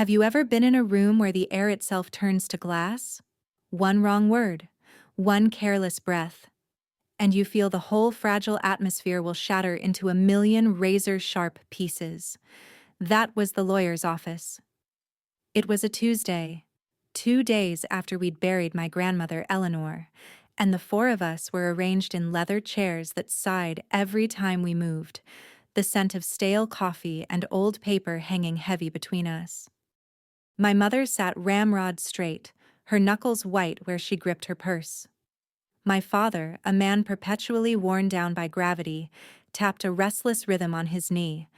Have you ever been in a room where the air itself turns to glass? One wrong word, one careless breath, and you feel the whole fragile atmosphere will shatter into a million razor-sharp pieces. That was the lawyer's office. It was a Tuesday, 2 days after we'd buried my grandmother Eleanor, and the four of us were arranged in leather chairs that sighed every time we moved, the scent of stale coffee and old paper hanging heavy between us. My mother sat ramrod straight, her knuckles white where she gripped her purse. My father, a man perpetually worn down by gravity, tapped a restless rhythm on his knee,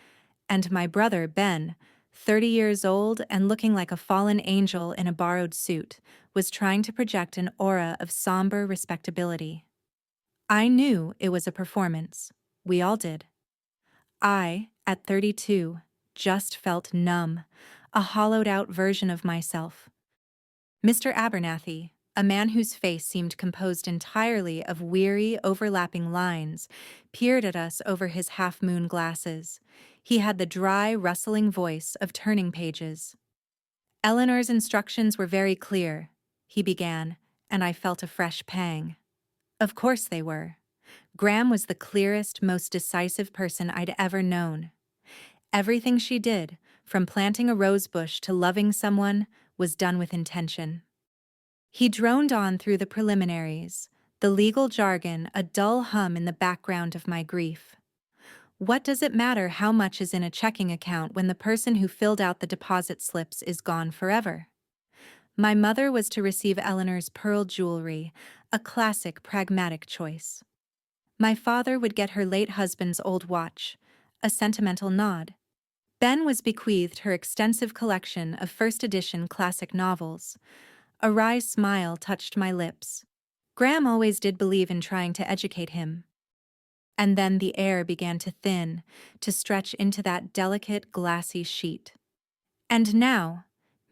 and my brother, Ben, 30 years old and looking like a fallen angel in a borrowed suit, was trying to project an aura of somber respectability. I knew it was a performance. We all did. I, at 32, just felt numb, a hollowed-out version of myself. Mr. Abernathy, a man whose face seemed composed entirely of weary, overlapping lines, peered at us over his half-moon glasses. He had the dry, rustling voice of turning pages. Eleanor's instructions were very clear, he began, and I felt a fresh pang. Of course they were. Graham was the clearest, most decisive person I'd ever known. Everything she did, from planting a rose bush to loving someone, was done with intention. He droned on through the preliminaries, the legal jargon a dull hum in the background of my grief. What does it matter how much is in a checking account when the person who filled out the deposit slips is gone forever? My mother was to receive Eleanor's pearl jewelry, a classic pragmatic choice. My father would get her late husband's old watch, a sentimental nod. Ben was bequeathed her extensive collection of first-edition classic novels. A wry smile touched my lips. Graham always did believe in trying to educate him. And then the air began to thin, to stretch into that delicate, glassy sheet. And now,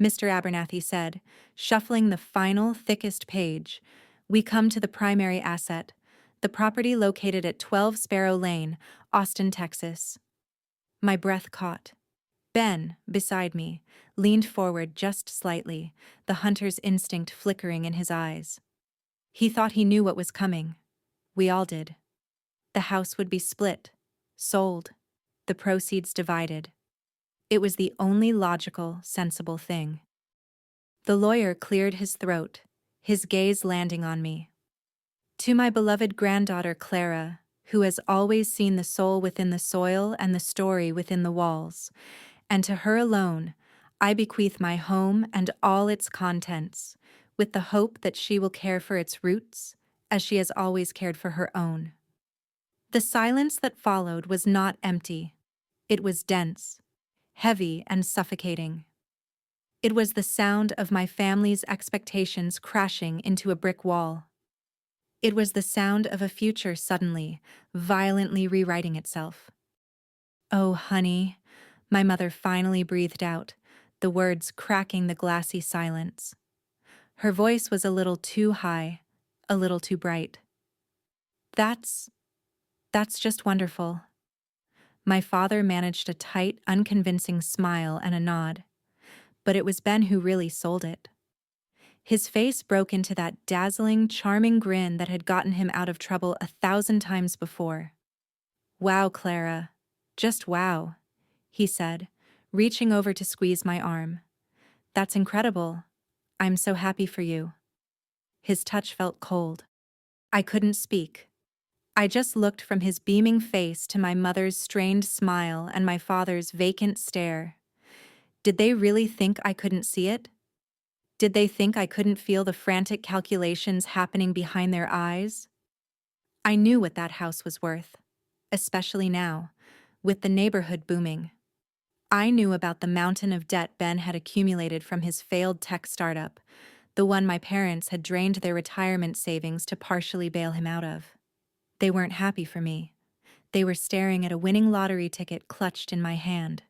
Mr. Abernathy said, shuffling the final, thickest page, we come to the primary asset, the property located at 12 Sparrow Lane, Austin, Texas. My breath caught. Ben, beside me, leaned forward just slightly, the hunter's instinct flickering in his eyes. He thought he knew what was coming. We all did. The house would be split, sold, the proceeds divided. It was the only logical, sensible thing. The lawyer cleared his throat, his gaze landing on me. To my beloved granddaughter Clara, who has always seen the soul within the soil and the story within the walls, and to her alone, I bequeath my home and all its contents, with the hope that she will care for its roots, as she has always cared for her own. The silence that followed was not empty. It was dense, heavy and suffocating. It was the sound of my family's expectations crashing into a brick wall. It was the sound of a future suddenly, violently rewriting itself. "Oh, honey," my mother finally breathed out, the words cracking the glassy silence. Her voice was a little too high, a little too bright. That's just wonderful." My father managed a tight, unconvincing smile and a nod. But it was Ben who really sold it. His face broke into that dazzling, charming grin that had gotten him out of trouble 1,000 times before. "Wow, Clara. Just wow," he said, reaching over to squeeze my arm. "That's incredible. I'm so happy for you." His touch felt cold. I couldn't speak. I just looked from his beaming face to my mother's strained smile and my father's vacant stare. Did they really think I couldn't see it? Did they think I couldn't feel the frantic calculations happening behind their eyes? I knew what that house was worth, especially now, with the neighborhood booming. I knew about the mountain of debt Ben had accumulated from his failed tech startup, the one my parents had drained their retirement savings to partially bail him out of. They weren't happy for me. They were staring at a winning lottery ticket clutched in my hand.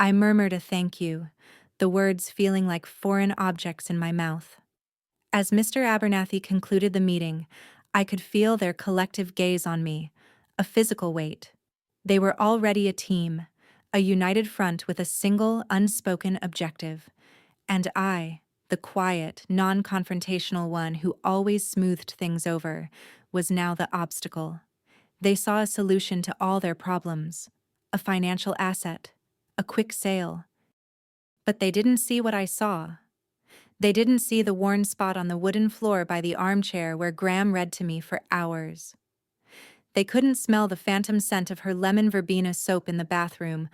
I murmured a thank you, the words feeling like foreign objects in my mouth. As Mr. Abernathy concluded the meeting, I could feel their collective gaze on me, a physical weight. They were already a team, a united front with a single, unspoken objective. And I, the quiet, non-confrontational one who always smoothed things over, was now the obstacle. They saw a solution to all their problems, a financial asset, a quick sale. But they didn't see what I saw. They didn't see the worn spot on the wooden floor by the armchair where Graham read to me for hours. They couldn't smell the phantom scent of her lemon verbena soap in the bathroom,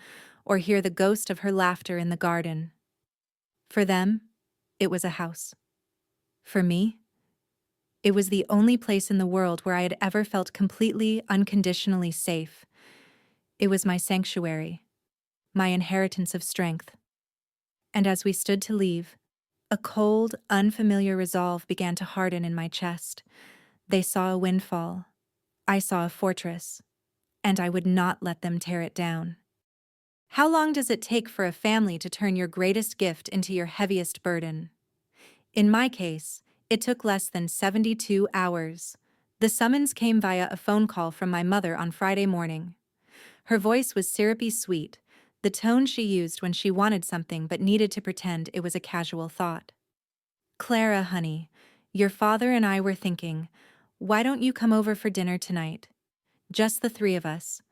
or hear the ghost of her laughter in the garden. For them, it was a house. For me, it was the only place in the world where I had ever felt completely, unconditionally safe. It was my sanctuary, my inheritance of strength. And as we stood to leave, a cold, unfamiliar resolve began to harden in my chest. They saw a windfall. I saw a fortress. And I would not let them tear it down. How long does it take for a family to turn your greatest gift into your heaviest burden? In my case, it took less than 72 hours. The summons came via a phone call from my mother on Friday morning. Her voice was syrupy sweet, the tone she used when she wanted something but needed to pretend it was a casual thought. "Clara, honey, your father and I were thinking, why don't you come over for dinner tonight? Just the three of us.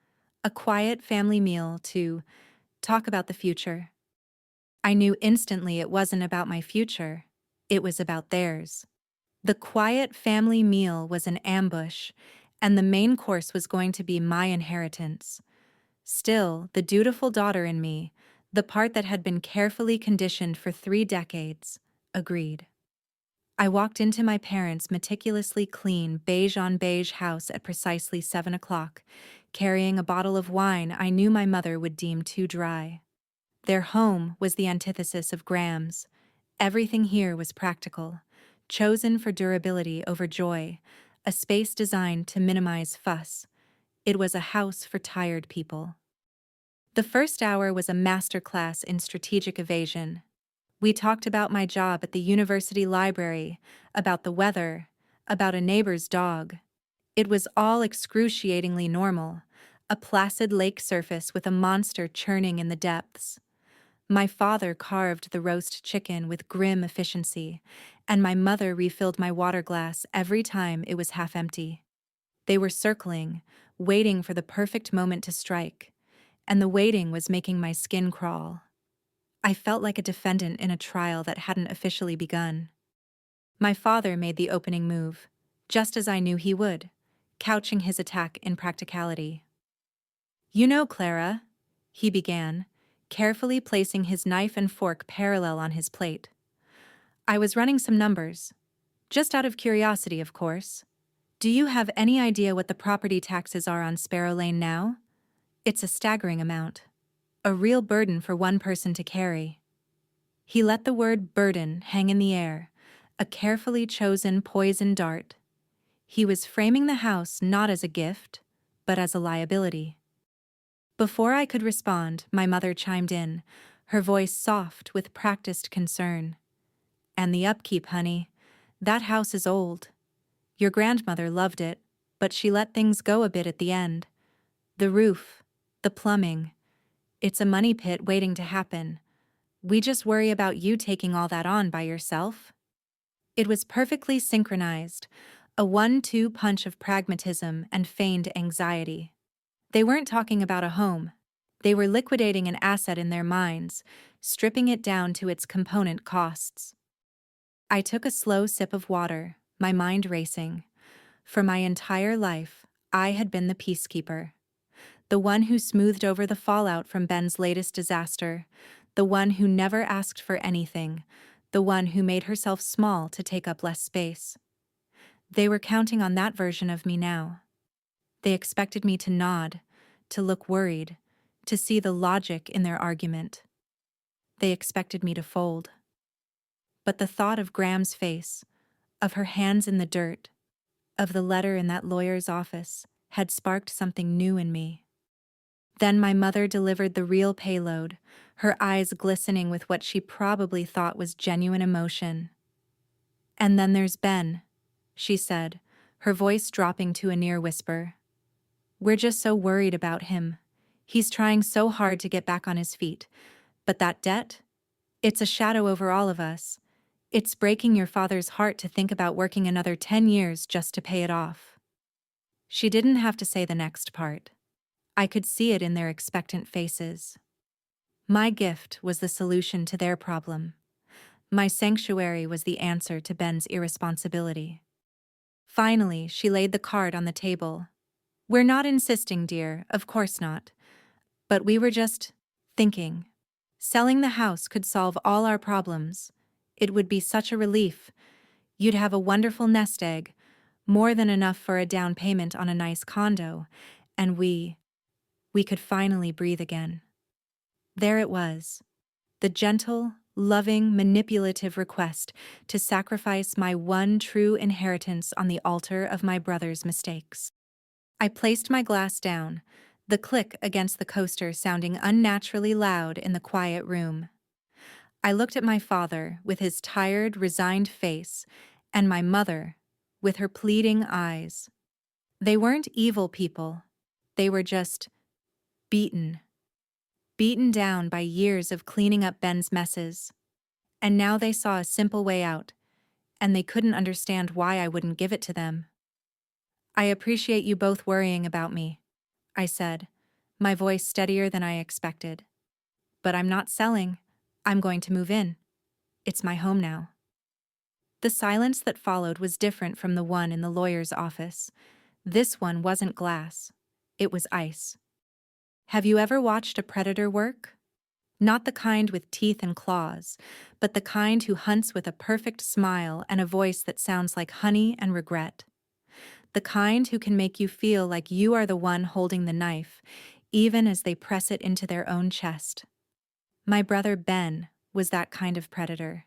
A quiet family meal to talk about the future." I knew instantly it wasn't about my future. It was about theirs. The quiet family meal was an ambush, and the main course was going to be my inheritance. Still, the dutiful daughter in me, the part that had been carefully conditioned for 3 decades, agreed. I walked into my parents' meticulously clean beige-on-beige house at precisely 7 o'clock, carrying a bottle of wine I knew my mother would deem too dry. Their home was the antithesis of Graham's. Everything here was practical, chosen for durability over joy, a space designed to minimize fuss. It was a house for tired people. The first hour was a masterclass in strategic evasion. We talked about my job at the university library, about the weather, about a neighbor's dog. It was all excruciatingly normal, a placid lake surface with a monster churning in the depths. My father carved the roast chicken with grim efficiency, and my mother refilled my water glass every time it was half empty. They were circling, waiting for the perfect moment to strike, and the waiting was making my skin crawl. I felt like a defendant in a trial that hadn't officially begun. My father made the opening move, just as I knew he would, couching his attack in practicality. "You know, Clara," he began, carefully placing his knife and fork parallel on his plate. "I was running some numbers. Just out of curiosity, of course. Do you have any idea what the property taxes are on Sparrow Lane now? It's a staggering amount. A real burden for one person to carry." He let the word burden hang in the air, a carefully chosen poison dart. He was framing the house not as a gift, but as a liability. Before I could respond, my mother chimed in, her voice soft with practiced concern. "And the upkeep, honey. That house is old. Your grandmother loved it, but she let things go a bit at the end. The roof, the plumbing. It's a money pit waiting to happen. We just worry about you taking all that on by yourself." It was perfectly synchronized, a 1-2 punch of pragmatism and feigned anxiety. They weren't talking about a home. They were liquidating an asset in their minds, stripping it down to its component costs. I took a slow sip of water, my mind racing. For my entire life, I had been the peacekeeper. The one who smoothed over the fallout from Ben's latest disaster, the one who never asked for anything, the one who made herself small to take up less space. They were counting on that version of me now. They expected me to nod, to look worried, to see the logic in their argument. They expected me to fold. But the thought of Graham's face, of her hands in the dirt, of the letter in that lawyer's office, had sparked something new in me. Then my mother delivered the real payload, her eyes glistening with what she probably thought was genuine emotion. "And then there's Ben," she said, her voice dropping to a near whisper. "We're just so worried about him. He's trying so hard to get back on his feet. But that debt? It's a shadow over all of us. It's breaking your father's heart to think about working another 10 years just to pay it off." She didn't have to say the next part. I could see it in their expectant faces. My gift was the solution to their problem. My sanctuary was the answer to Ben's irresponsibility. Finally, she laid the card on the table. "We're not insisting, dear, of course not. But we were just thinking. Selling the house could solve all our problems. It would be such a relief. You'd have a wonderful nest egg, more than enough for a down payment on a nice condo, and we could finally breathe again." There it was, the gentle, loving, manipulative request to sacrifice my one true inheritance on the altar of my brother's mistakes. I placed my glass down, the click against the coaster sounding unnaturally loud in the quiet room. I looked at my father with his tired, resigned face, and my mother with her pleading eyes. They weren't evil people. They were just beaten. Beaten down by years of cleaning up Ben's messes. And now they saw a simple way out, and they couldn't understand why I wouldn't give it to them. "I appreciate you both worrying about me," I said, my voice steadier than I expected. "But I'm not selling. I'm going to move in. It's my home now." The silence that followed was different from the one in the lawyer's office. This one wasn't glass. It was ice. Have you ever watched a predator work? Not the kind with teeth and claws, but the kind who hunts with a perfect smile and a voice that sounds like honey and regret. The kind who can make you feel like you are the one holding the knife, even as they press it into their own chest. My brother Ben was that kind of predator,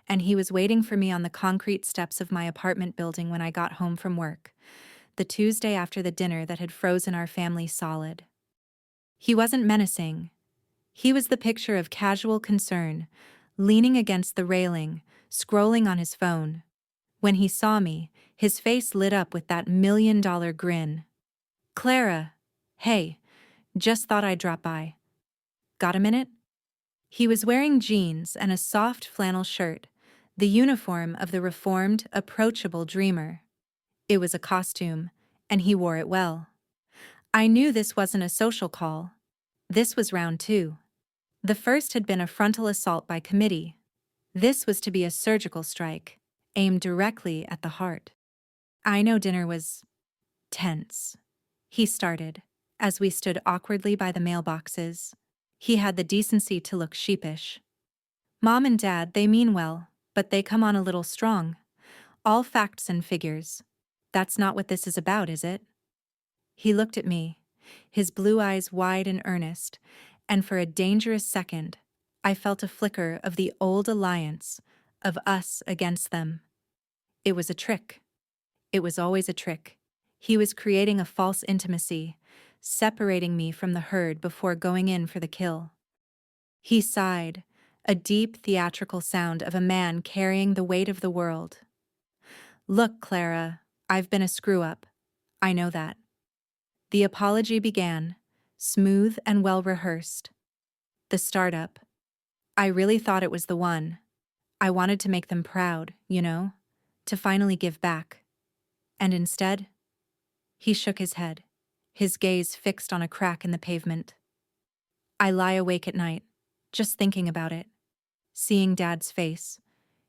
and he was waiting for me on the concrete steps of my apartment building when I got home from work, the Tuesday after the dinner that had frozen our family solid. He wasn't menacing. He was the picture of casual concern, leaning against the railing, scrolling on his phone. When he saw me, his face lit up with that million-dollar grin. "Clara, hey, just thought I'd drop by. Got a minute?" He was wearing jeans and a soft flannel shirt, the uniform of the reformed, approachable dreamer. It was a costume, and he wore it well. I knew this wasn't a social call. This was round 2. The first had been a frontal assault by committee. This was to be a surgical strike, aimed directly at the heart. "I know dinner was tense," he started, as we stood awkwardly by the mailboxes. He had the decency to look sheepish. "Mom and Dad, they mean well, but they come on a little strong. All facts and figures. That's not what this is about, is it?" He looked at me, his blue eyes wide and earnest, and for a dangerous second, I felt a flicker of the old alliance, of us against them. It was a trick. It was always a trick. He was creating a false intimacy, separating me from the herd before going in for the kill. He sighed, a deep theatrical sound of a man carrying the weight of the world. "Look, Clara, I've been a screw-up. I know that." The apology began, smooth and well-rehearsed. The startup. I really thought it was the one. I wanted to make them proud, to finally give back. And instead, he shook his head, his gaze fixed on a crack in the pavement. I lie awake at night, just thinking about it, seeing Dad's face.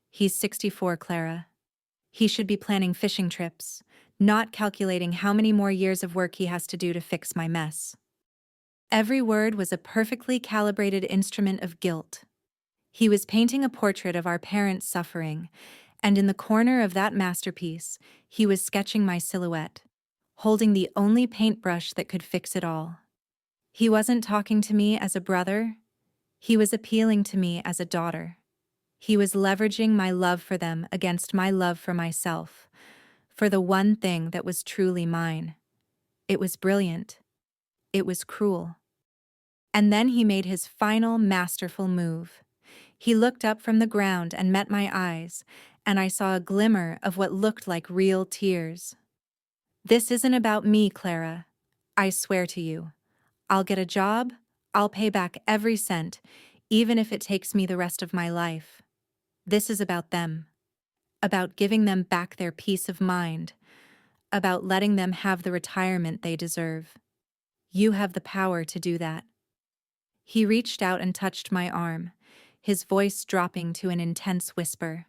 He's 64, Clara. He should be planning fishing trips, not calculating how many more years of work he has to do to fix my mess. Every word was a perfectly calibrated instrument of guilt. He was painting a portrait of our parents' suffering, and in the corner of that masterpiece, he was sketching my silhouette, holding the only paintbrush that could fix it all. He wasn't talking to me as a brother. He was appealing to me as a daughter. He was leveraging my love for them against my love for myself, for the one thing that was truly mine. It was brilliant. It was cruel. And then he made his final masterful move. He looked up from the ground and met my eyes, and I saw a glimmer of what looked like real tears. "This isn't about me, Clara. I swear to you. I'll get a job, I'll pay back every cent, even if it takes me the rest of my life. This is about them, about giving them back their peace of mind, about letting them have the retirement they deserve. You have the power to do that. He reached out and touched my arm, his voice dropping to an intense whisper.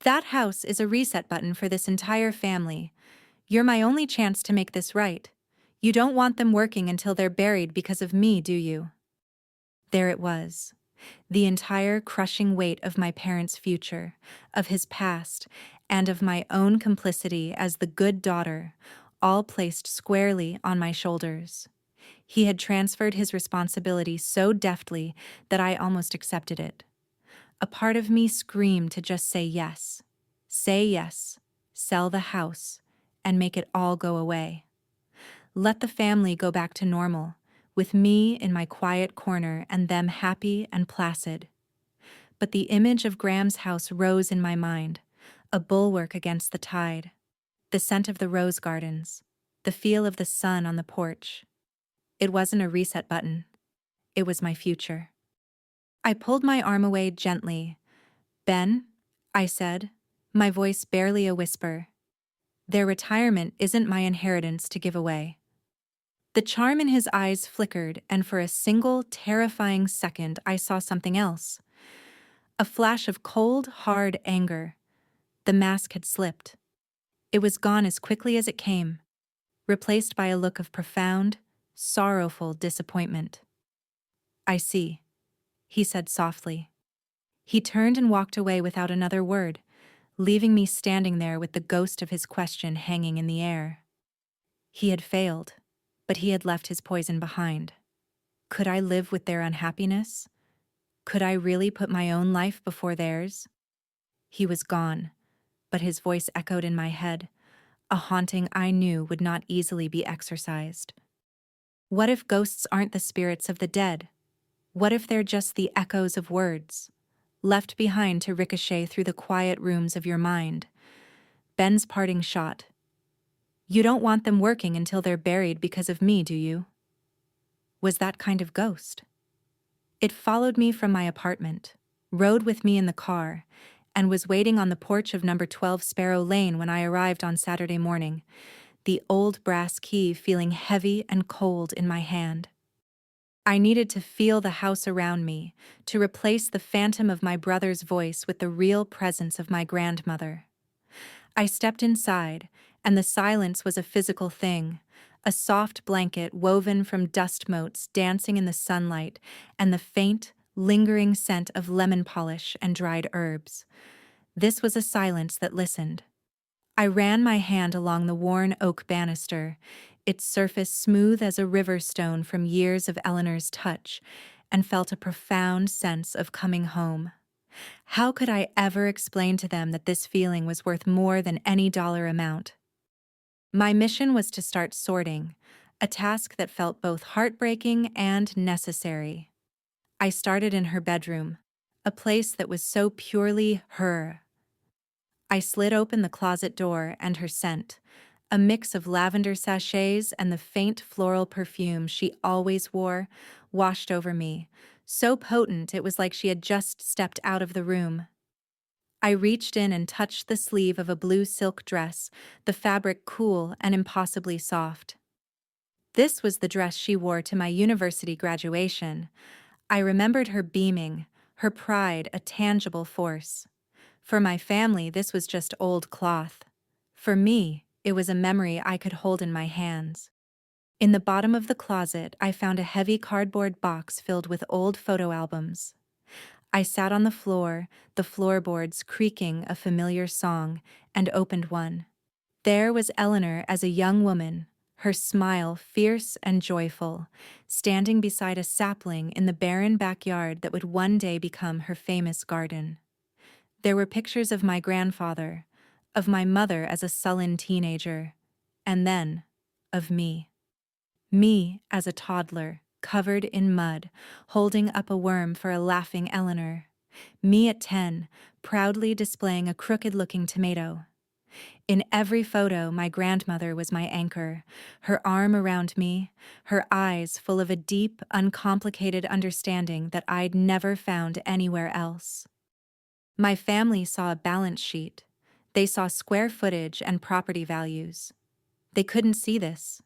That house is a reset button for this entire family. You're my only chance to make this right. You don't want them working until they're buried because of me, do you? There it was. The entire crushing weight of my parents' future, of his past, and of my own complicity as the good daughter, all placed squarely on my shoulders. He had transferred his responsibility so deftly that I almost accepted it. A part of me screamed to just say yes. Say yes, sell the house, and make it all go away. Let the family go back to normal, with me in my quiet corner and them happy and placid. But the image of Graham's house rose in my mind, a bulwark against the tide. The scent of the rose gardens, the feel of the sun on the porch. It wasn't a reset button. It was my future. I pulled my arm away gently. Ben, I said, my voice barely a whisper. Their retirement isn't my inheritance to give away. The charm in his eyes flickered, and for a single, terrifying second I saw something else. A flash of cold, hard anger. The mask had slipped. It was gone as quickly as it came, replaced by a look of profound, sorrowful disappointment. I see, he said softly. He turned and walked away without another word, leaving me standing there with the ghost of his question hanging in the air. He had failed, but he had left his poison behind. Could I live with their unhappiness? Could I really put my own life before theirs? He was gone, but his voice echoed in my head, a haunting I knew would not easily be exorcised. What if ghosts aren't the spirits of the dead? What if they're just the echoes of words, left behind to ricochet through the quiet rooms of your mind? Ben's parting shot. You don't want them working until they're buried because of me, do you? Was that kind of ghost. It followed me from my apartment, rode with me in the car, and was waiting on the porch of number 12 Sparrow Lane when I arrived on Saturday morning, the old brass key feeling heavy and cold in my hand. I needed to feel the house around me, to replace the phantom of my brother's voice with the real presence of my grandmother. I stepped inside, and the silence was a physical thing, a soft blanket woven from dust motes dancing in the sunlight, and the faint, lingering scent of lemon polish and dried herbs. This was a silence that listened. I ran my hand along the worn oak banister, its surface smooth as a river stone from years of Eleanor's touch, and felt a profound sense of coming home. How could I ever explain to them that this feeling was worth more than any dollar amount? My mission was to start sorting, a task that felt both heartbreaking and necessary. I started in her bedroom, a place that was so purely her. I slid open the closet door, and her scent, a mix of lavender sachets and the faint floral perfume she always wore, washed over me, so potent it was like she had just stepped out of the room. I reached in and touched the sleeve of a blue silk dress, the fabric cool and impossibly soft. This was the dress she wore to my university graduation. I remembered her beaming, her pride a tangible force. For my family, this was just old cloth. For me, it was a memory I could hold in my hands. In the bottom of the closet, I found a heavy cardboard box filled with old photo albums. I sat on the floor, the floorboards creaking a familiar song, and opened one. There was Eleanor as a young woman, her smile fierce and joyful, standing beside a sapling in the barren backyard that would one day become her famous garden. There were pictures of my grandfather, of my mother as a sullen teenager, and then of me. Me as a toddler, covered in mud, holding up a worm for a laughing Eleanor. Me at 10, proudly displaying a crooked-looking tomato. In every photo, my grandmother was my anchor, her arm around me, her eyes full of a deep, uncomplicated understanding that I'd never found anywhere else. My family saw a balance sheet. They saw square footage and property values. They couldn't see this.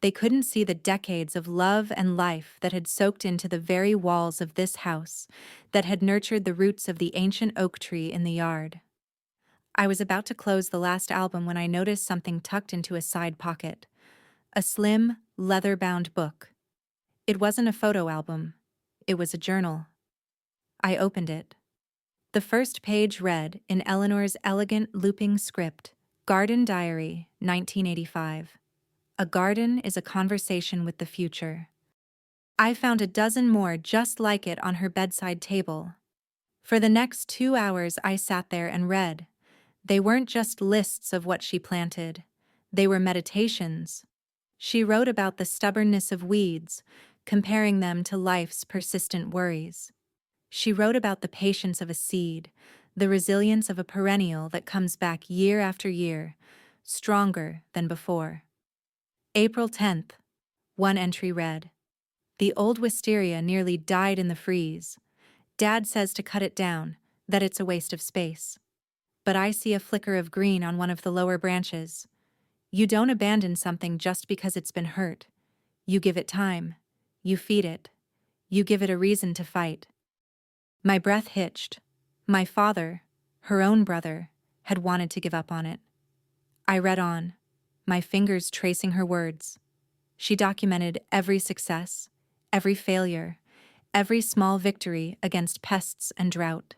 They couldn't see the decades of love and life that had soaked into the very walls of this house, that had nurtured the roots of the ancient oak tree in the yard. I was about to close the last album when I noticed something tucked into a side pocket. A slim, leather-bound book. It wasn't a photo album. It was a journal. I opened it. The first page read, in Eleanor's elegant looping script, Garden Diary, 1985. A garden is a conversation with the future. I found a dozen more just like it on her bedside table. For the next 2 hours I sat there and read. They weren't just lists of what she planted. They were meditations. She wrote about the stubbornness of weeds, comparing them to life's persistent worries. She wrote about the patience of a seed, the resilience of a perennial that comes back year after year, stronger than before. April 10th. One entry read, "The old wisteria nearly died in the freeze. Dad says to cut it down, that it's a waste of space. But I see a flicker of green on one of the lower branches. You don't abandon something just because it's been hurt. You give it time. You feed it. You give it a reason to fight." My breath hitched. My father, her own brother, had wanted to give up on it. I read on, my fingers tracing her words. She documented every success, every failure, every small victory against pests and drought.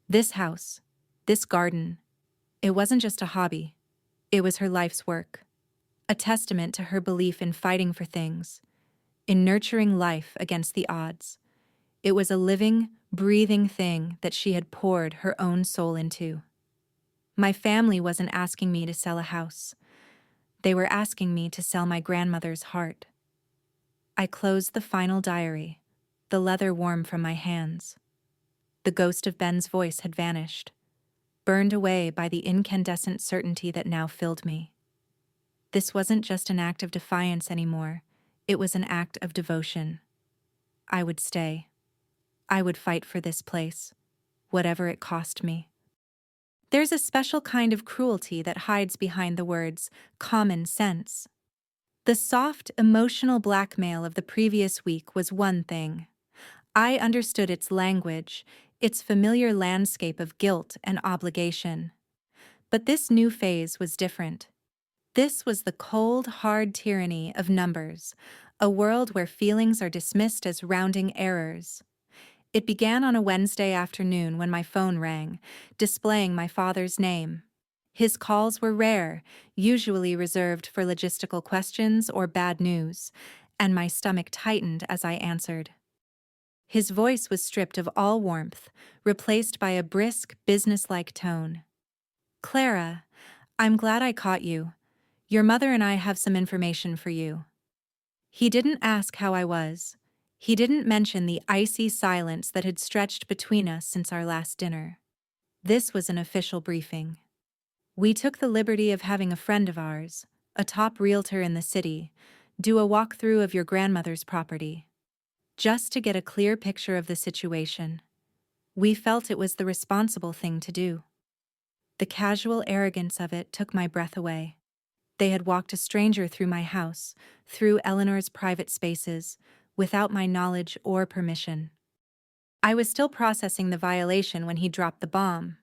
This house, this garden, it wasn't just a hobby. It was her life's work. A testament to her belief in fighting for things, in nurturing life against the odds. It was a living, breathing thing that she had poured her own soul into. My family wasn't asking me to sell a house. They were asking me to sell my grandmother's heart. I closed the final diary, the leather warm from my hands. The ghost of Ben's voice had vanished, burned away by the incandescent certainty that now filled me. This wasn't just an act of defiance anymore. It was an act of devotion. I would stay. I would fight for this place, whatever it cost me. There's a special kind of cruelty that hides behind the words common sense. The soft, emotional blackmail of the previous week was one thing. I understood its language, its familiar landscape of guilt and obligation. But this new phase was different. This was the cold, hard tyranny of numbers, a world where feelings are dismissed as rounding errors. It began on a Wednesday afternoon when my phone rang, displaying my father's name. His calls were rare, usually reserved for logistical questions or bad news, and my stomach tightened as I answered. His voice was stripped of all warmth, replaced by a brisk, businesslike tone. "Clara, I'm glad I caught you. Your mother and I have some information for you." He didn't ask how I was. He didn't mention the icy silence that had stretched between us since our last dinner. This was an official briefing. We took the liberty of having a friend of ours, a top realtor in the city, do a walkthrough of your grandmother's property. Just to get a clear picture of the situation. We felt it was the responsible thing to do. The casual arrogance of it took my breath away. They had walked a stranger through my house, through Eleanor's private spaces, without my knowledge or permission. I was still processing the violation when he dropped the bomb.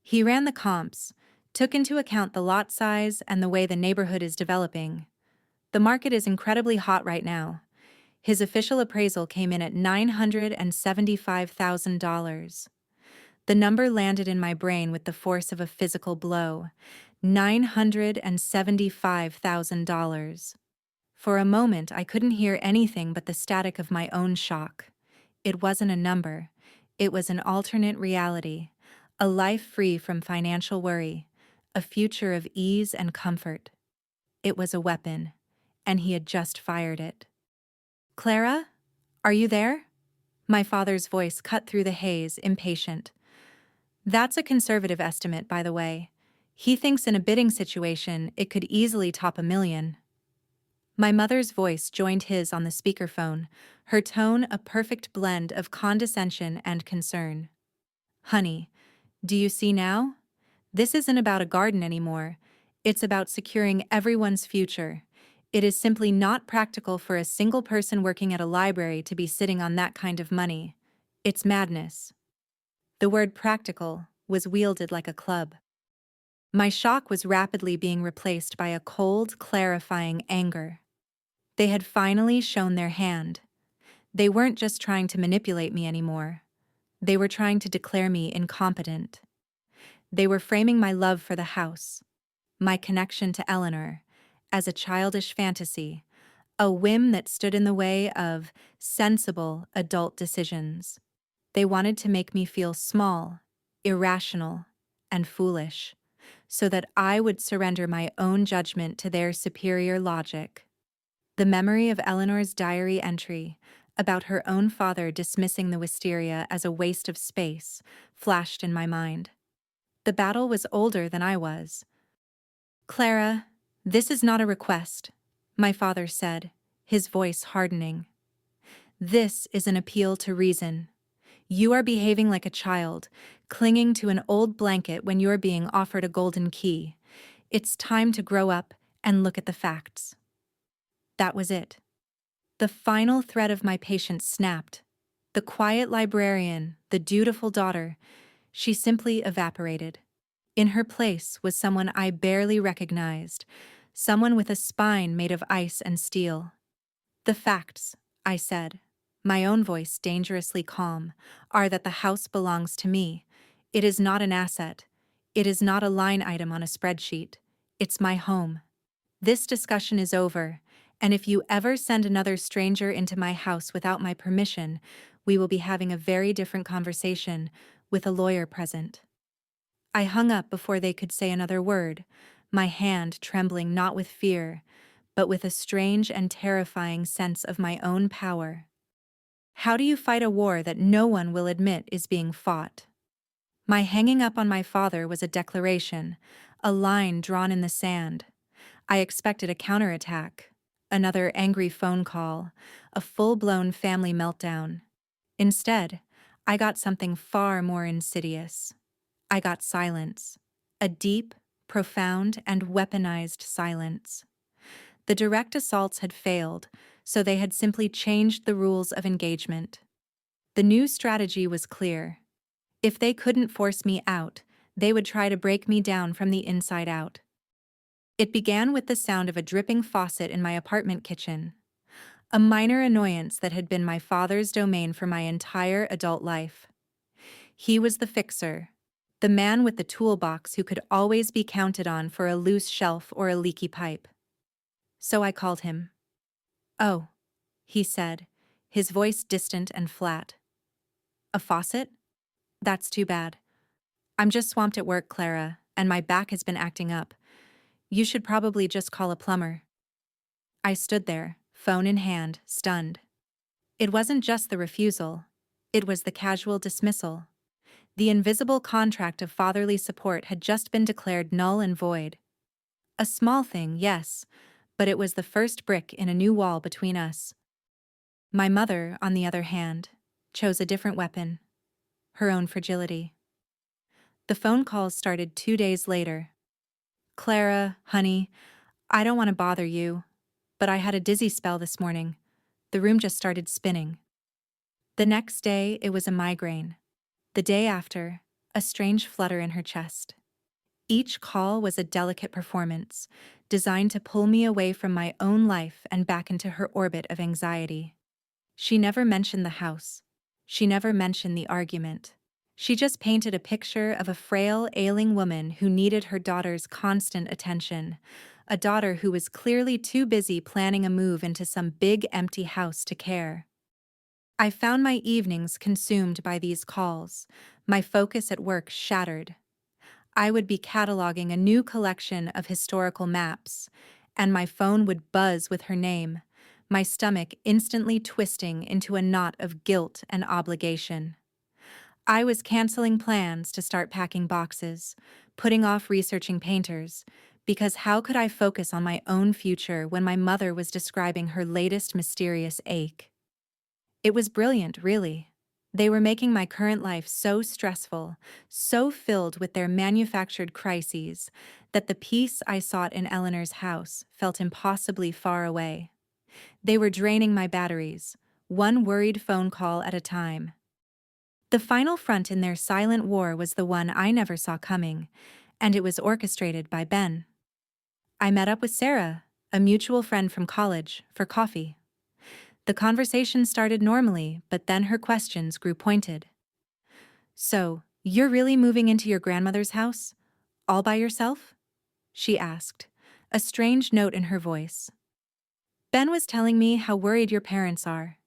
He ran the comps, took into account the lot size and the way the neighborhood is developing. The market is incredibly hot right now. His official appraisal came in at $975,000. The number landed in my brain with the force of a physical blow. $975,000. For a moment, I couldn't hear anything but the static of my own shock. It wasn't a number. It was an alternate reality, a life free from financial worry, a future of ease and comfort. It was a weapon, and he had just fired it. "Clara, are you there?" My father's voice cut through the haze, impatient. "That's a conservative estimate, by the way. He thinks in a bidding situation it could easily top 1 million. My mother's voice joined his on the speakerphone, her tone a perfect blend of condescension and concern. Honey, do you see now? This isn't about a garden anymore. It's about securing everyone's future. It is simply not practical for a single person working at a library to be sitting on that kind of money. It's madness. The word practical was wielded like a club. My shock was rapidly being replaced by a cold, clarifying anger. They had finally shown their hand. They weren't just trying to manipulate me anymore. They were trying to declare me incompetent. They were framing my love for the house, my connection to Eleanor, as a childish fantasy, a whim that stood in the way of sensible adult decisions. They wanted to make me feel small, irrational, and foolish, so that I would surrender my own judgment to their superior logic. The memory of Eleanor's diary entry about her own father dismissing the wisteria as a waste of space flashed in my mind. The battle was older than I was. Clara, this is not a request, my father said, his voice hardening. This is an appeal to reason. You are behaving like a child, clinging to an old blanket when you're being offered a golden key. It's time to grow up and look at the facts. That was it. The final thread of my patience snapped. The quiet librarian, the dutiful daughter, she simply evaporated. In her place was someone I barely recognized, someone with a spine made of ice and steel. The facts, I said, my own voice dangerously calm, are that the house belongs to me. It is not an asset. It is not a line item on a spreadsheet. It's my home. This discussion is over, and if you ever send another stranger into my house without my permission, we will be having a very different conversation, with a lawyer present. I hung up before they could say another word, my hand trembling not with fear, but with a strange and terrifying sense of my own power. How do you fight a war that no one will admit is being fought? My hanging up on my father was a declaration, a line drawn in the sand. I expected a counterattack, another angry phone call, a full-blown family meltdown. Instead, I got something far more insidious. I got silence, a deep, profound, and weaponized silence. The direct assaults had failed, so they had simply changed the rules of engagement. The new strategy was clear. If they couldn't force me out, they would try to break me down from the inside out. It began with the sound of a dripping faucet in my apartment kitchen, a minor annoyance that had been my father's domain for my entire adult life. He was the fixer, the man with the toolbox who could always be counted on for a loose shelf or a leaky pipe. So I called him. "Oh," he said, his voice distant and flat. "A faucet? That's too bad. I'm just swamped at work, Clara, and my back has been acting up. You should probably just call a plumber." I stood there, phone in hand, stunned. It wasn't just the refusal. It was the casual dismissal. The invisible contract of fatherly support had just been declared null and void. A small thing, yes, but it was the first brick in a new wall between us. My mother, on the other hand, chose a different weapon, her own fragility. The phone calls started 2 days later. "Clara, honey, I don't want to bother you, but I had a dizzy spell this morning. The room just started spinning." The next day, it was a migraine. The day after, a strange flutter in her chest. Each call was a delicate performance, designed to pull me away from my own life and back into her orbit of anxiety. She never mentioned the house. She never mentioned the argument. She just painted a picture of a frail, ailing woman who needed her daughter's constant attention, a daughter who was clearly too busy planning a move into some big empty house to care. I found my evenings consumed by these calls, my focus at work shattered. I would be cataloging a new collection of historical maps, and my phone would buzz with her name, my stomach instantly twisting into a knot of guilt and obligation. I was canceling plans to start packing boxes, putting off researching painters, because how could I focus on my own future when my mother was describing her latest mysterious ache? It was brilliant, really. They were making my current life so stressful, so filled with their manufactured crises, that the peace I sought in Eleanor's house felt impossibly far away. They were draining my batteries, one worried phone call at a time. The final front in their silent war was the one I never saw coming, and it was orchestrated by Ben. I met up with Sarah, a mutual friend from college, for coffee. The conversation started normally, but then her questions grew pointed. "So, you're really moving into your grandmother's house? All by yourself?" she asked, a strange note in her voice. "Ben was telling me how worried your parents are.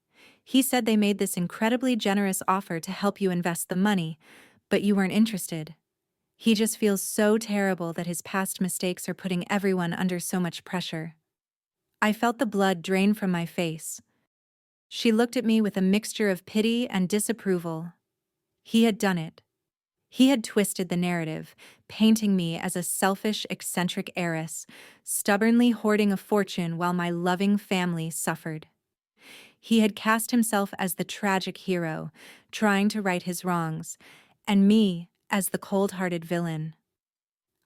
He said they made this incredibly generous offer to help you invest the money, but you weren't interested. He just feels so terrible that his past mistakes are putting everyone under so much pressure." I felt the blood drain from my face. She looked at me with a mixture of pity and disapproval. He had done it. He had twisted the narrative, painting me as a selfish, eccentric heiress, stubbornly hoarding a fortune while my loving family suffered. He had cast himself as the tragic hero, trying to right his wrongs, and me as the cold-hearted villain.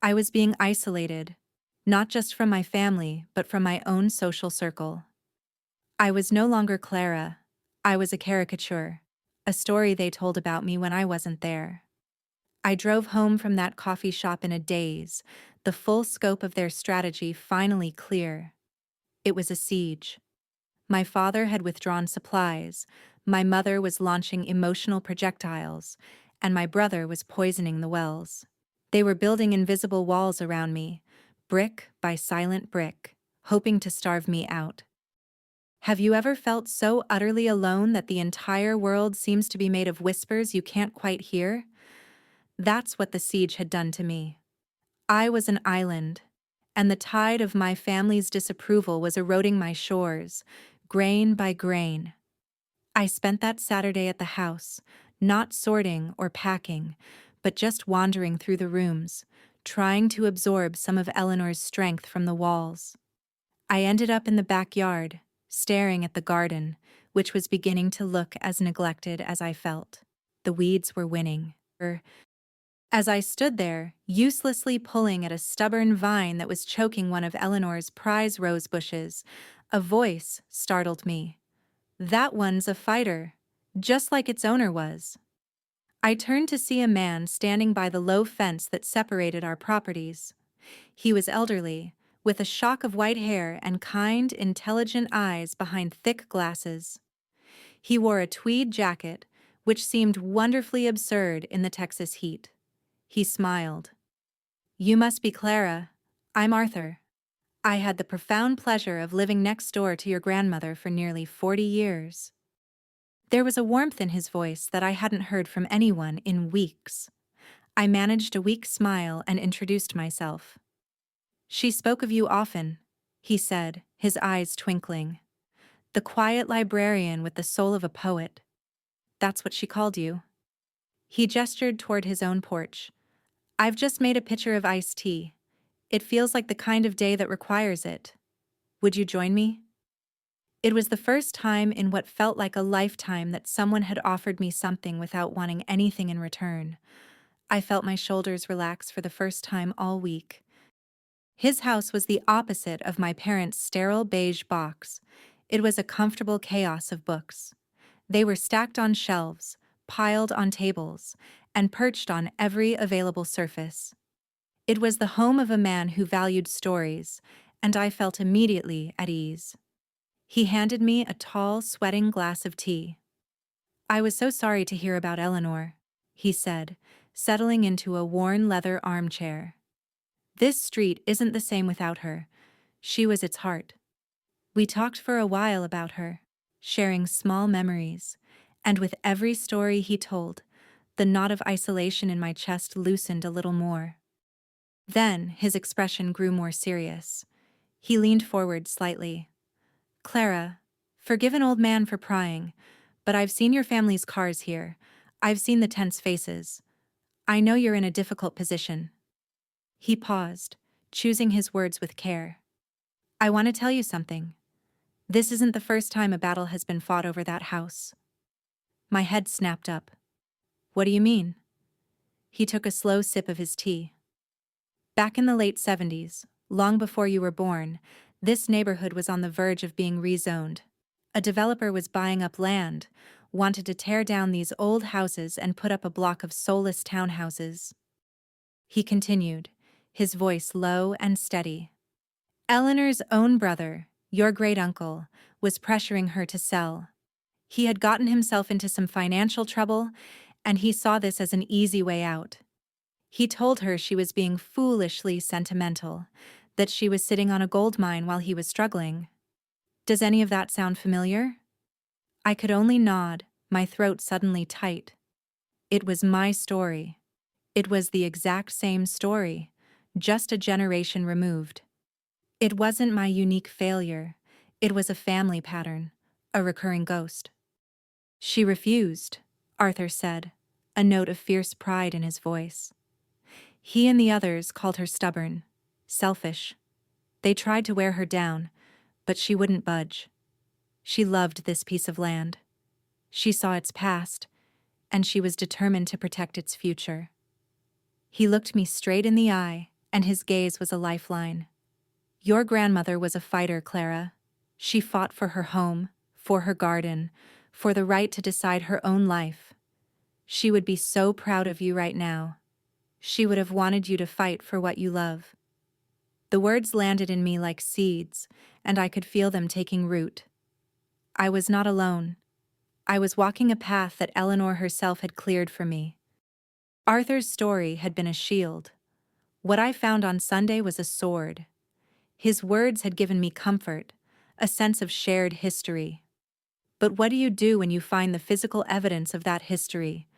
I was being isolated, not just from my family, but from my own social circle. I was no longer Clara. I was a caricature, a story they told about me when I wasn't there. I drove home from that coffee shop in a daze, the full scope of their strategy finally clear. It was a siege. My father had withdrawn supplies, my mother was launching emotional projectiles, and my brother was poisoning the wells. They were building invisible walls around me, brick by silent brick, hoping to starve me out. Have you ever felt so utterly alone that the entire world seems to be made of whispers you can't quite hear? That's what the siege had done to me. I was an island, and the tide of my family's disapproval was eroding my shores, grain by grain. I spent that Saturday at the house, not sorting or packing, but just wandering through the rooms, trying to absorb some of Eleanor's strength from the walls. I ended up in the backyard, staring at the garden, which was beginning to look as neglected as I felt. The weeds were winning. As I stood there, uselessly pulling at a stubborn vine that was choking one of Eleanor's prize rose bushes, a voice startled me. "That one's a fighter, just like its owner was." I turned to see a man standing by the low fence that separated our properties. He was elderly, with a shock of white hair and kind, intelligent eyes behind thick glasses. He wore a tweed jacket, which seemed wonderfully absurd in the Texas heat. He smiled. "You must be Clara. I'm Arthur. I had the profound pleasure of living next door to your grandmother for nearly 40 years. There was a warmth in his voice that I hadn't heard from anyone in weeks. I managed a weak smile and introduced myself. "She spoke of you often," he said, his eyes twinkling. "The quiet librarian with the soul of a poet. That's what she called you." He gestured toward his own porch. "I've just made a pitcher of iced tea. It feels like the kind of day that requires it. Would you join me?" It was the first time in what felt like a lifetime that someone had offered me something without wanting anything in return. I felt my shoulders relax for the first time all week. His house was the opposite of my parents' sterile beige box. It was a comfortable chaos of books. They were stacked on shelves, piled on tables, and perched on every available surface. It was the home of a man who valued stories, and I felt immediately at ease. He handed me a tall, sweating glass of tea. "I was so sorry to hear about Eleanor," he said, settling into a worn leather armchair. "This street isn't the same without her. She was its heart." We talked for a while about her, sharing small memories, and with every story he told, the knot of isolation in my chest loosened a little more. Then his expression grew more serious. He leaned forward slightly. "Clara, forgive an old man for prying, but I've seen your family's cars here. I've seen the tense faces. I know you're in a difficult position." He paused, choosing his words with care. I want to tell you something. This isn't the first time a battle has been fought over that house. My head snapped up. What do you mean? He took a slow sip of his tea. Back in the late 70s, long before you were born, this neighborhood was on the verge of being rezoned. A developer was buying up land, wanted to tear down these old houses and put up a block of soulless townhouses. He continued, his voice low and steady. Eleanor's own brother, your great-uncle, was pressuring her to sell. He had gotten himself into some financial trouble, and he saw this as an easy way out. He told her she was being foolishly sentimental, that she was sitting on a gold mine while he was struggling. Does any of that sound familiar? I could only nod, my throat suddenly tight. It was my story. It was the exact same story, just a generation removed. It wasn't my unique failure. It was a family pattern, a recurring ghost. She refused, Arthur said, a note of fierce pride in his voice. He and the others called her stubborn, selfish. They tried to wear her down, but she wouldn't budge. She loved this piece of land. She saw its past, and she was determined to protect its future. He looked me straight in the eye, and his gaze was a lifeline. Your grandmother was a fighter, Clara. She fought for her home, for her garden, for the right to decide her own life. She would be so proud of you right now. She would have wanted you to fight for what you love. The words landed in me like seeds, and I could feel them taking root. I was not alone. I was walking a path that Eleanor herself had cleared for me. Arthur's story had been a shield. What I found on Sunday was a sword. His words had given me comfort, a sense of shared history. But what do you do when you find the physical evidence of that history?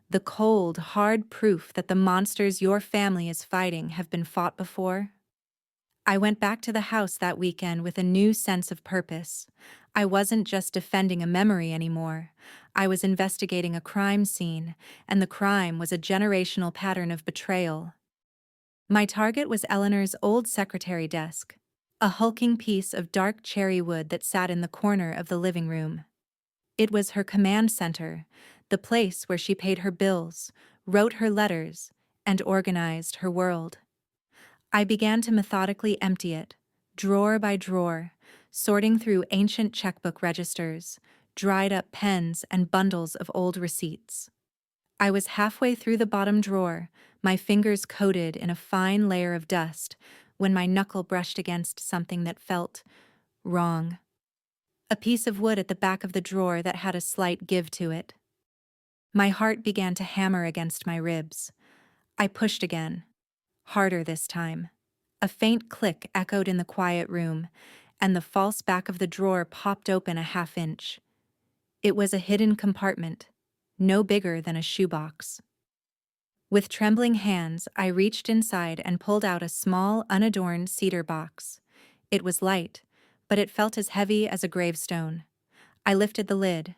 The cold, hard proof that the monsters your family is fighting have been fought before? I went back to the house that weekend with a new sense of purpose. I wasn't just defending a memory anymore. I was investigating a crime scene, and the crime was a generational pattern of betrayal. My target was Eleanor's old secretary desk, a hulking piece of dark cherry wood that sat in the corner of the living room. It was her command center, the place where she paid her bills, wrote her letters, and organized her world. I began to methodically empty it, drawer by drawer, sorting through ancient checkbook registers, dried-up pens, and bundles of old receipts. I was halfway through the bottom drawer, my fingers coated in a fine layer of dust, when my knuckle brushed against something that felt wrong. A piece of wood at the back of the drawer that had a slight give to it. My heart began to hammer against my ribs. I pushed again, harder this time. A faint click echoed in the quiet room, and the false back of the drawer popped open a half-inch. It was a hidden compartment, no bigger than a shoebox. With trembling hands, I reached inside and pulled out a small, unadorned cedar box. It was light, but it felt as heavy as a gravestone. I lifted the lid.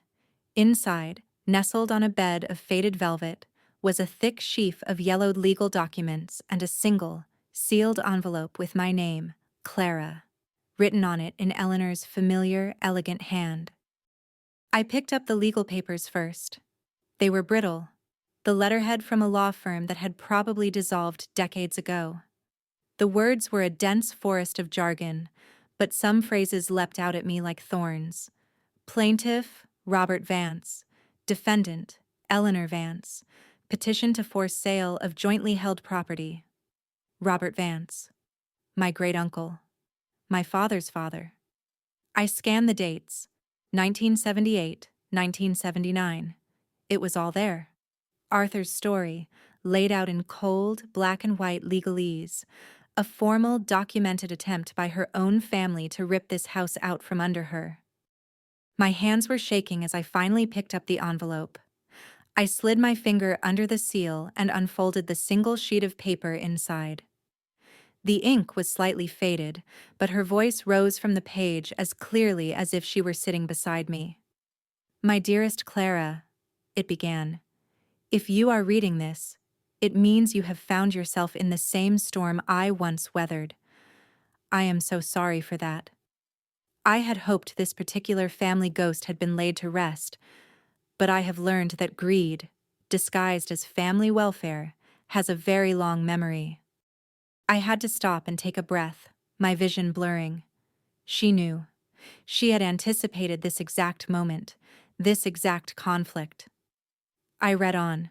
Inside, nestled on a bed of faded velvet, was a thick sheaf of yellowed legal documents and a single, sealed envelope with my name, Clara, written on it in Eleanor's familiar, elegant hand. I picked up the legal papers first. They were brittle, the letterhead from a law firm that had probably dissolved decades ago. The words were a dense forest of jargon, but some phrases leapt out at me like thorns. Plaintiff, Robert Vance. Defendant, Eleanor Vance. Petition to force sale of jointly held property. Robert Vance. My great-uncle. My father's father. I scanned the dates. 1978, 1979. It was all there. Arthur's story, laid out in cold, black-and-white legalese. A formal, documented attempt by her own family to rip this house out from under her. My hands were shaking as I finally picked up the envelope. I slid my finger under the seal and unfolded the single sheet of paper inside. The ink was slightly faded, but her voice rose from the page as clearly as if she were sitting beside me. My dearest Clara, it began. If you are reading this, It means you have found yourself in the same storm I once weathered. I am so sorry for that. I had hoped this particular family ghost had been laid to rest, but I have learned that greed, disguised as family welfare, has a very long memory. I had to stop and take a breath, my vision blurring. She knew. She had anticipated this exact moment, this exact conflict. I read on.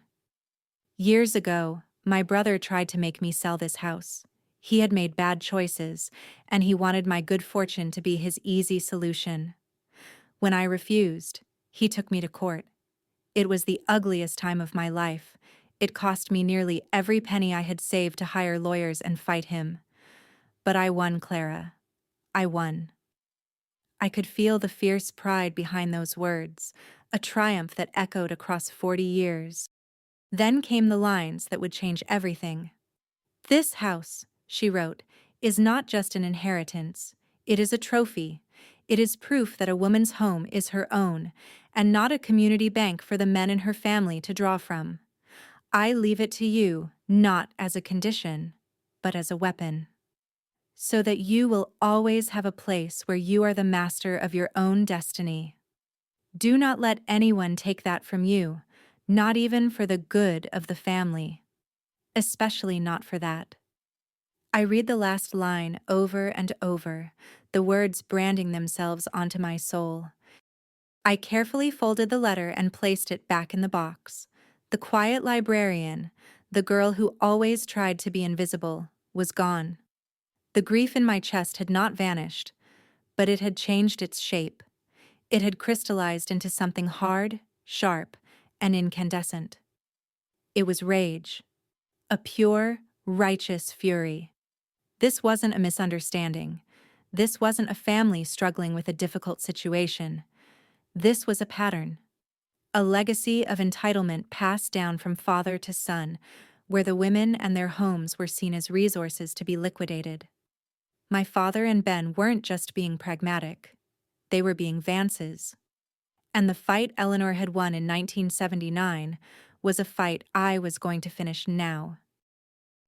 Years ago, my brother tried to make me sell this house. He had made bad choices, and he wanted my good fortune to be his easy solution. When I refused, he took me to court. It was the ugliest time of my life. It cost me nearly every penny I had saved to hire lawyers and fight him. But I won, Clara. I won. I could feel the fierce pride behind those words, a triumph that echoed across 40 years. Then came the lines that would change everything. This house, she wrote, is not just an inheritance. It is a trophy. It is proof that a woman's home is her own, and not a community bank for the men in her family to draw from. I leave it to you, not as a condition, but as a weapon. So that you will always have a place where you are the master of your own destiny. Do not let anyone take that from you, not even for the good of the family. Especially not for that. I read the last line over and over, the words branding themselves onto my soul. I carefully folded the letter and placed it back in the box. The quiet librarian, the girl who always tried to be invisible, was gone. The grief in my chest had not vanished, but it had changed its shape. It had crystallized into something hard, sharp, and incandescent. It was rage. A pure, righteous fury. This wasn't a misunderstanding. This wasn't a family struggling with a difficult situation. This was a pattern. A legacy of entitlement passed down from father to son, where the women and their homes were seen as resources to be liquidated. My father and Ben weren't just being pragmatic. They were being Vances. And the fight Eleanor had won in 1979 was a fight I was going to finish now.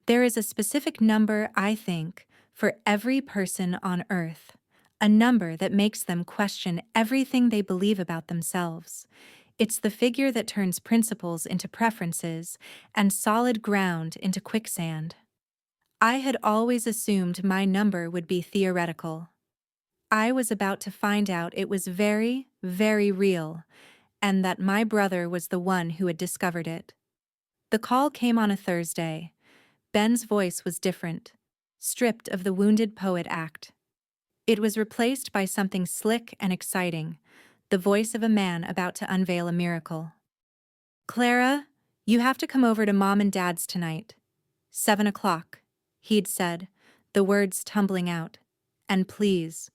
There is a specific number, I think, for every person on Earth, a number that makes them question everything they believe about themselves. It's the figure that turns principles into preferences and solid ground into quicksand. I had always assumed my number would be theoretical. I was about to find out it was very, very real, and that my brother was the one who had discovered it. The call came on a Thursday. Ben's voice was different, stripped of the wounded poet act. It was replaced by something slick and exciting, the voice of a man about to unveil a miracle. Clara, you have to come over to Mom and Dad's tonight. 7 o'clock, he'd said, the words tumbling out. And please,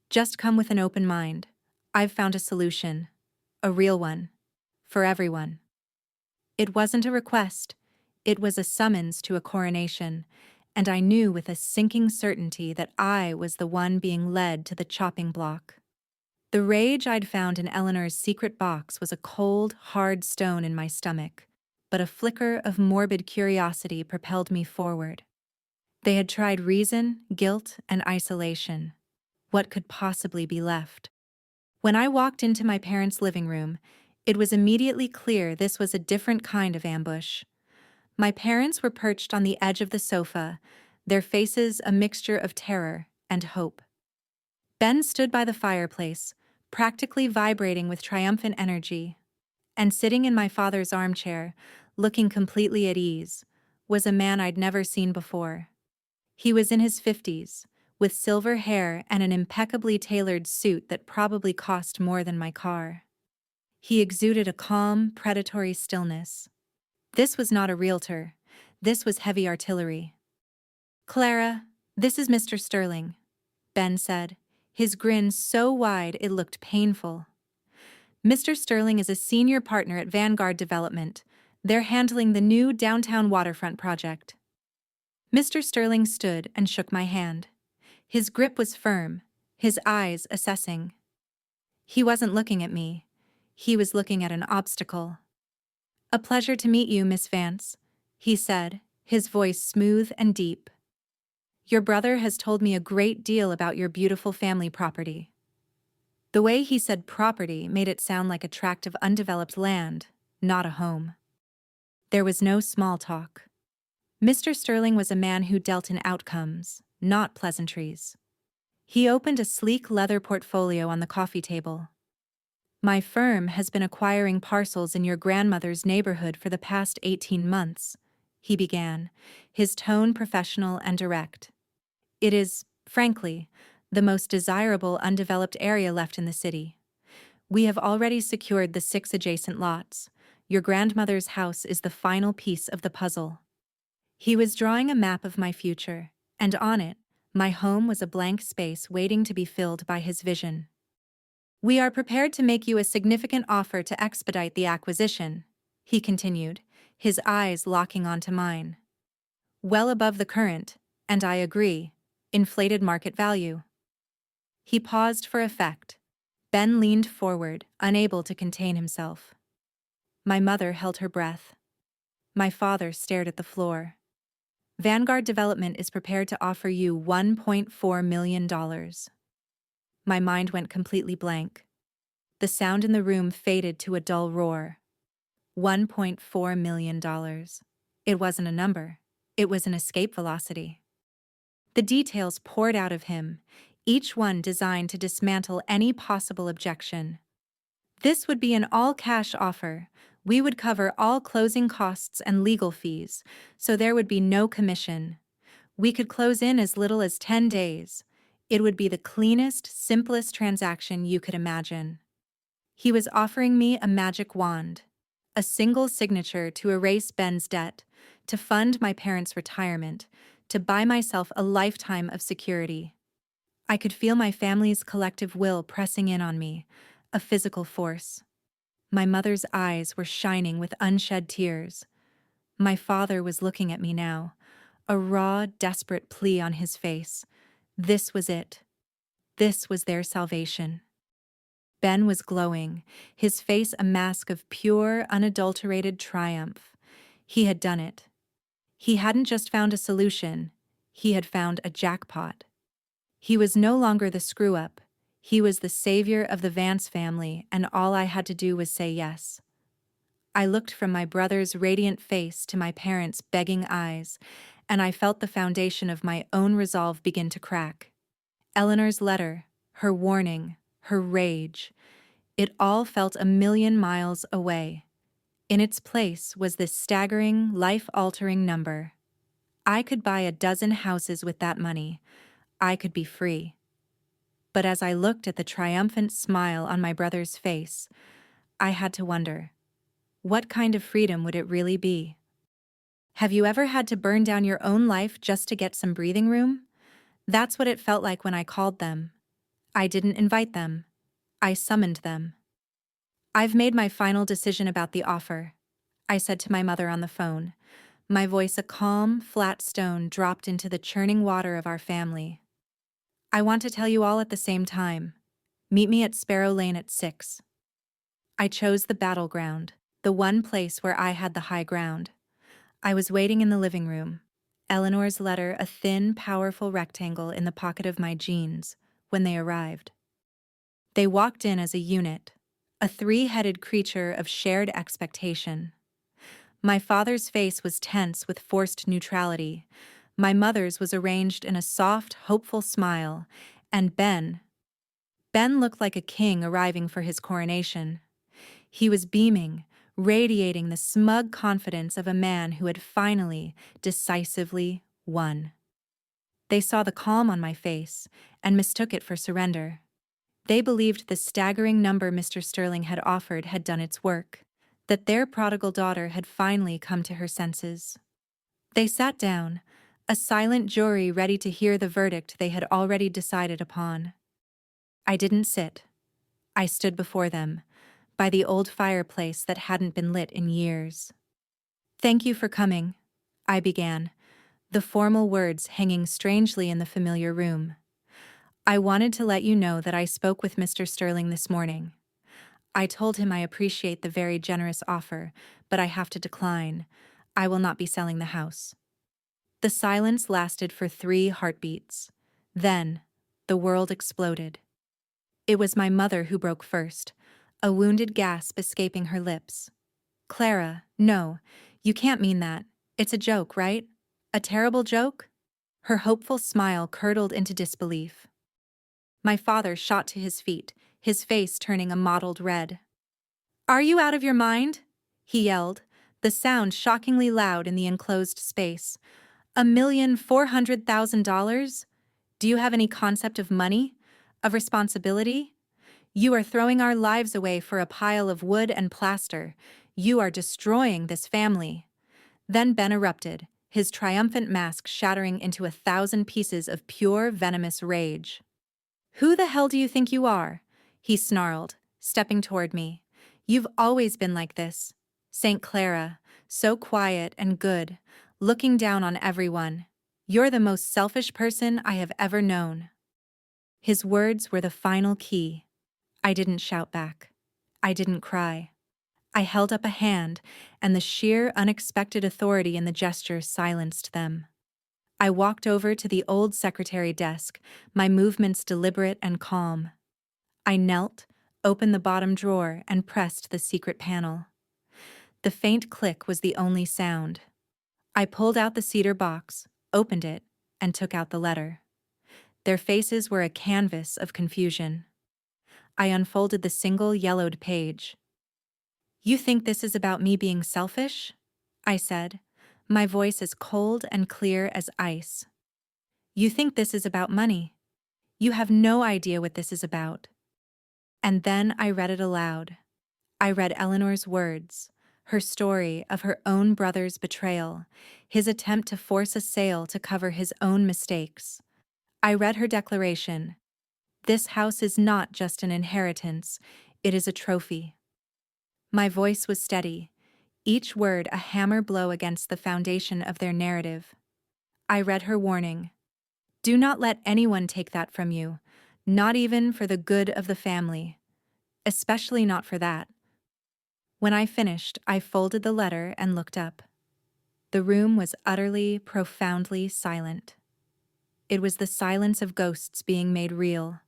just come with an open mind. I've found a solution. A real one. For everyone. It wasn't a request. It was a summons to a coronation, and I knew with a sinking certainty that I was the one being led to the chopping block. The rage I'd found in Eleanor's secret box was a cold, hard stone in my stomach, but a flicker of morbid curiosity propelled me forward. They had tried reason, guilt, and isolation. What could possibly be left? When I walked into my parents' living room, it was immediately clear this was a different kind of ambush. My parents were perched on the edge of the sofa, their faces a mixture of terror and hope. Ben stood by the fireplace, practically vibrating with triumphant energy, and sitting in my father's armchair, looking completely at ease, was a man I'd never seen before. He was in his 50s, with silver hair and an impeccably tailored suit that probably cost more than my car. He exuded a calm, predatory stillness. This was not a realtor. This was heavy artillery. Clara, this is Mr. Sterling, Ben said, his grin so wide it looked painful. Mr. Sterling is a senior partner at Vanguard Development. They're handling the new downtown waterfront project. Mr. Sterling stood and shook my hand. His grip was firm, his eyes assessing. He wasn't looking at me. He was looking at an obstacle. A pleasure to meet you, Miss Vance, he said, his voice smooth and deep. Your brother has told me a great deal about your beautiful family property. The way he said property made it sound like a tract of undeveloped land, not a home. There was no small talk. Mr. Sterling was a man who dealt in outcomes, not pleasantries. He opened a sleek leather portfolio on the coffee table. My firm has been acquiring parcels in your grandmother's neighborhood for the past 18 months, he began, his tone professional and direct. It is, frankly, the most desirable undeveloped area left in the city. We have already secured the 6 adjacent lots. Your grandmother's house is the final piece of the puzzle. He was drawing a map of my future, and on it, my home was a blank space waiting to be filled by his vision. We are prepared to make you a significant offer to expedite the acquisition, he continued, his eyes locking onto mine. Well above the current, and I agree, inflated market value. He paused for effect. Ben leaned forward, unable to contain himself. My mother held her breath. My father stared at the floor. Vanguard Development is prepared to offer you $1.4 million. My mind went completely blank. The sound in the room faded to a dull roar. $1.4 million. It wasn't a number. It was an escape velocity. The details poured out of him, each one designed to dismantle any possible objection. This would be an all-cash offer. We would cover all closing costs and legal fees, so there would be no commission. We could close in as little as 10 days. It would be the cleanest, simplest transaction you could imagine. He was offering me a magic wand, a single signature to erase Ben's debt, to fund my parents' retirement, to buy myself a lifetime of security. I could feel my family's collective will pressing in on me, a physical force. My mother's eyes were shining with unshed tears. My father was looking at me now, a raw, desperate plea on his face. This was it. This was their salvation. Ben was glowing, his face a mask of pure, unadulterated triumph. He had done it. He hadn't just found a solution, he had found a jackpot. He was no longer the screw-up. He was the savior of the Vance family, and all I had to do was say yes. I looked from my brother's radiant face to my parents' begging eyes, and I felt the foundation of my own resolve begin to crack. Eleanor's letter, her warning, her rage, it all felt a million miles away. In its place was this staggering, life-altering number. I could buy a dozen houses with that money. I could be free. But as I looked at the triumphant smile on my brother's face, I had to wonder, what kind of freedom would it really be? Have you ever had to burn down your own life just to get some breathing room? That's what it felt like when I called them. I didn't invite them. I summoned them. I've made my final decision about the offer, I said to my mother on the phone, my voice a calm, flat stone dropped into the churning water of our family. I want to tell you all at the same time. Meet me at Sparrow Lane at 6. I chose the battleground, the one place where I had the high ground. I was waiting in the living room, Eleanor's letter a thin, powerful rectangle in the pocket of my jeans, when they arrived. They walked in as a unit, a three-headed creature of shared expectation. My father's face was tense with forced neutrality. My mother's was arranged in a soft, hopeful smile, and Ben looked like a king arriving for his coronation. He was beaming, radiating the smug confidence of a man who had finally, decisively won. They saw the calm on my face and mistook it for surrender. They believed the staggering number Mr. Sterling had offered had done its work, that their prodigal daughter had finally come to her senses. They sat down, a silent jury ready to hear the verdict they had already decided upon. I didn't sit. I stood before them, by the old fireplace that hadn't been lit in years. Thank you for coming, I began, the formal words hanging strangely in the familiar room. I wanted to let you know that I spoke with Mr. Sterling this morning. I told him I appreciate the very generous offer, but I have to decline. I will not be selling the house. The silence lasted for 3 heartbeats. Then, the world exploded. It was my mother who broke first, a wounded gasp escaping her lips. Clara, no, you can't mean that. It's a joke, right? A terrible joke? Her hopeful smile curdled into disbelief. My father shot to his feet, his face turning a mottled red. Are you out of your mind? He yelled, the sound shockingly loud in the enclosed space. $1,400,000? Do you have any concept of money? Of responsibility? You are throwing our lives away for a pile of wood and plaster. You are destroying this family. Then Ben erupted, his triumphant mask shattering into 1,000 pieces of pure, venomous rage. Who the hell do you think you are? He snarled, stepping toward me. You've always been like this. St. Clara, so quiet and good, looking down on everyone. You're the most selfish person I have ever known. His words were the final key. I didn't shout back. I didn't cry. I held up a hand, and the sheer, unexpected authority in the gesture silenced them. I walked over to the old secretary desk, my movements deliberate and calm. I knelt, opened the bottom drawer, and pressed the secret panel. The faint click was the only sound. I pulled out the cedar box, opened it, and took out the letter. Their faces were a canvas of confusion. I unfolded the single yellowed page. You think this is about me being selfish? I said, my voice as cold and clear as ice. You think this is about money? You have no idea what this is about. And then I read it aloud. I read Eleanor's words, her story of her own brother's betrayal, his attempt to force a sale to cover his own mistakes. I read her declaration. This house is not just an inheritance, it is a trophy. My voice was steady, each word a hammer blow against the foundation of their narrative. I read her warning. Do not let anyone take that from you, not even for the good of the family. Especially not for that. When I finished, I folded the letter and looked up. The room was utterly, profoundly silent. It was the silence of ghosts being made real,